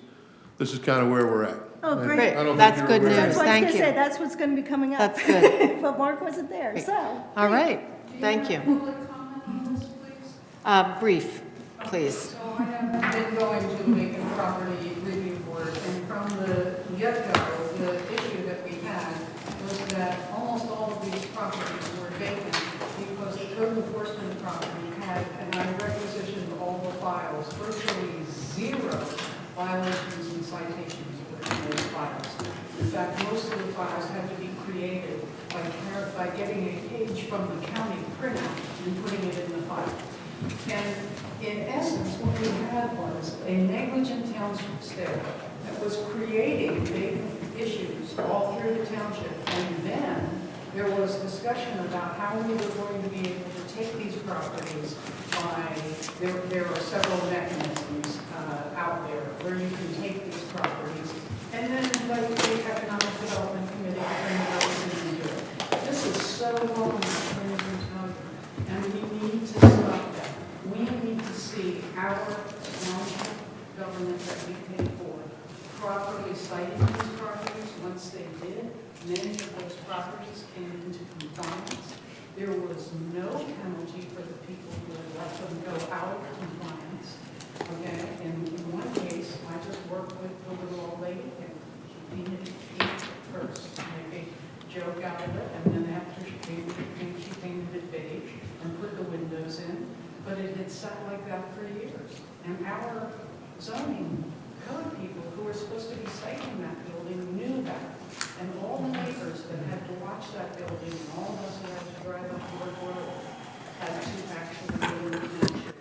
S4: this is kind of where we're at.
S3: Oh,
S4: And
S3: great.
S4: I don't think
S1: That's
S4: you're
S1: good
S4: aware of
S1: news.
S3: That's what I was
S1: Thank
S3: gonna
S1: you.
S3: say, that's what's gonna be coming up.
S1: That's good.
S3: But Mark wasn't there, so.
S1: All right, thank you. Brief, please.
S13: So I have been going to the vacant property review board, and from the get-go, the issue that we had was that almost all of these properties were vacant because the code enforcement property had, and I requisitioned all the files, virtually 0 violations and citations were in those files. In fact, most of the files had to be created by getting a page from the county printout and putting it in the file. And in essence, what we had was a negligent township staff that was creating big issues all through the township. And then there was discussion about how we were going to be able to take these properties by, there are several mechanisms out there where you can take these properties and then invite the Economic Development Committee to bring it up and do it. This is so wrong, and we need to stop that. We need to see our township government that we pay for properly citing these properties. Once they did, many of those properties came into compliance. There was no penalty for the people who had let them go out of compliance. Okay, and in one case, I just worked with the little old lady and she painted it first, make a joke out of it, and then after she painted it beige and put the windows in. But it had sat like that for years. And our zoning code people who were supposed to be citing that building knew that. And all the neighbors that had to watch that building, and all of us who had to drive up to work, had to actually go in the township.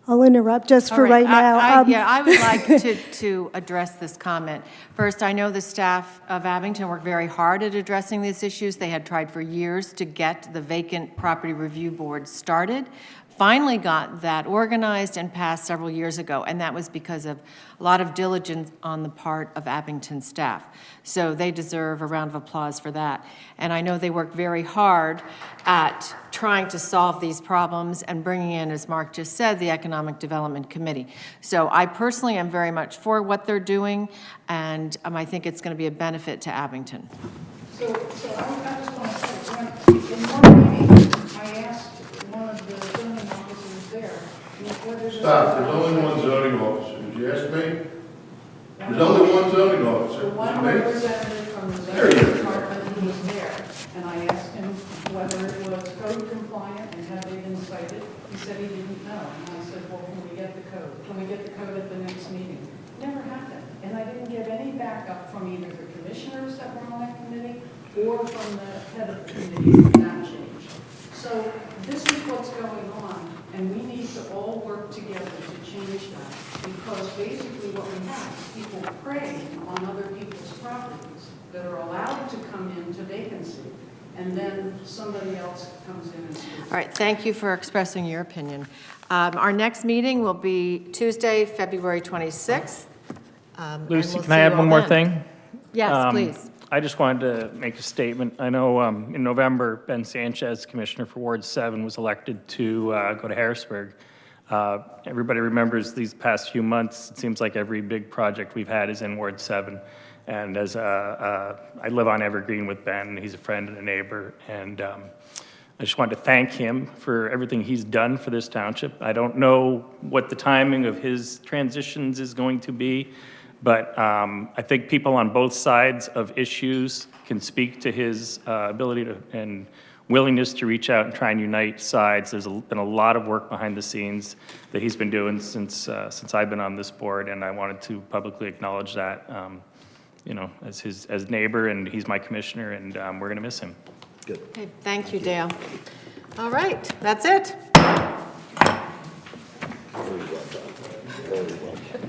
S3: I'll interrupt just for
S1: All
S3: right now.
S1: Yeah, I would like to address this comment. First, I know the staff of Abington worked very hard at addressing these issues. They had tried for years to get the vacant property review board started. Finally got that organized and passed several years ago, and that was because of a lot of diligence on the part of Abington staff. So they deserve a round of applause for that. And I know they worked very hard at trying to solve these problems and bringing in, as Mark just said, the Economic Development Committee. So I personally am very much for what they're doing, and I think it's going to be a benefit to Abington.
S13: So I just want to say, in one meeting, I asked one of the zoning officers there, what is it?
S4: Stop, there's only one zoning officer, did you ask me? There's only one zoning officer.
S13: The one
S4: Is it me?
S13: representative from the
S4: There he
S13: zoning
S4: is.
S13: department who was there, and I asked him whether it was code compliant and had they been cited. He said he didn't know, and I said, well, can we get the code? Can we get the code at the next meeting? Never happened, and I didn't get any backup from either the commissioners that were on that committee or from the head of the committee for that change. So this is what's going on, and we need to all work together to change that, because basically what we have is people preying on other people's properties that are allowed to come into vacancy, and then somebody else comes in and speaks.
S1: All right, thank you for expressing your opinion. Our next meeting will be Tuesday, February 26th. and
S7: Lucy,
S1: we'll
S7: can I
S1: see you
S7: add
S1: all
S7: one more
S1: then.
S7: thing?
S1: Yes, please.
S7: I just wanted to make a statement. I know in November, Ben Sanchez, Commissioner for Ward 7, was elected to go to Harrisburg. Everybody remembers these past few months, it seems like every big project we've had is in Ward 7. And as I live on Evergreen with Ben, he's a friend and a neighbor, and I just wanted to thank him for everything he's done for this township. I don't know what the timing of his transitions is going to be, but I think people on both sides of issues can speak to his ability to and willingness to reach out and try and unite sides. There's been a lot of work behind the scenes that he's been doing since I've been on this board, and I wanted to publicly acknowledge that, you know, as neighbor, and he's my commissioner, and we're going to miss him.
S8: Good.
S1: Okay, thank you, Dale. All right, that's it.
S8: Very well done. Very well done.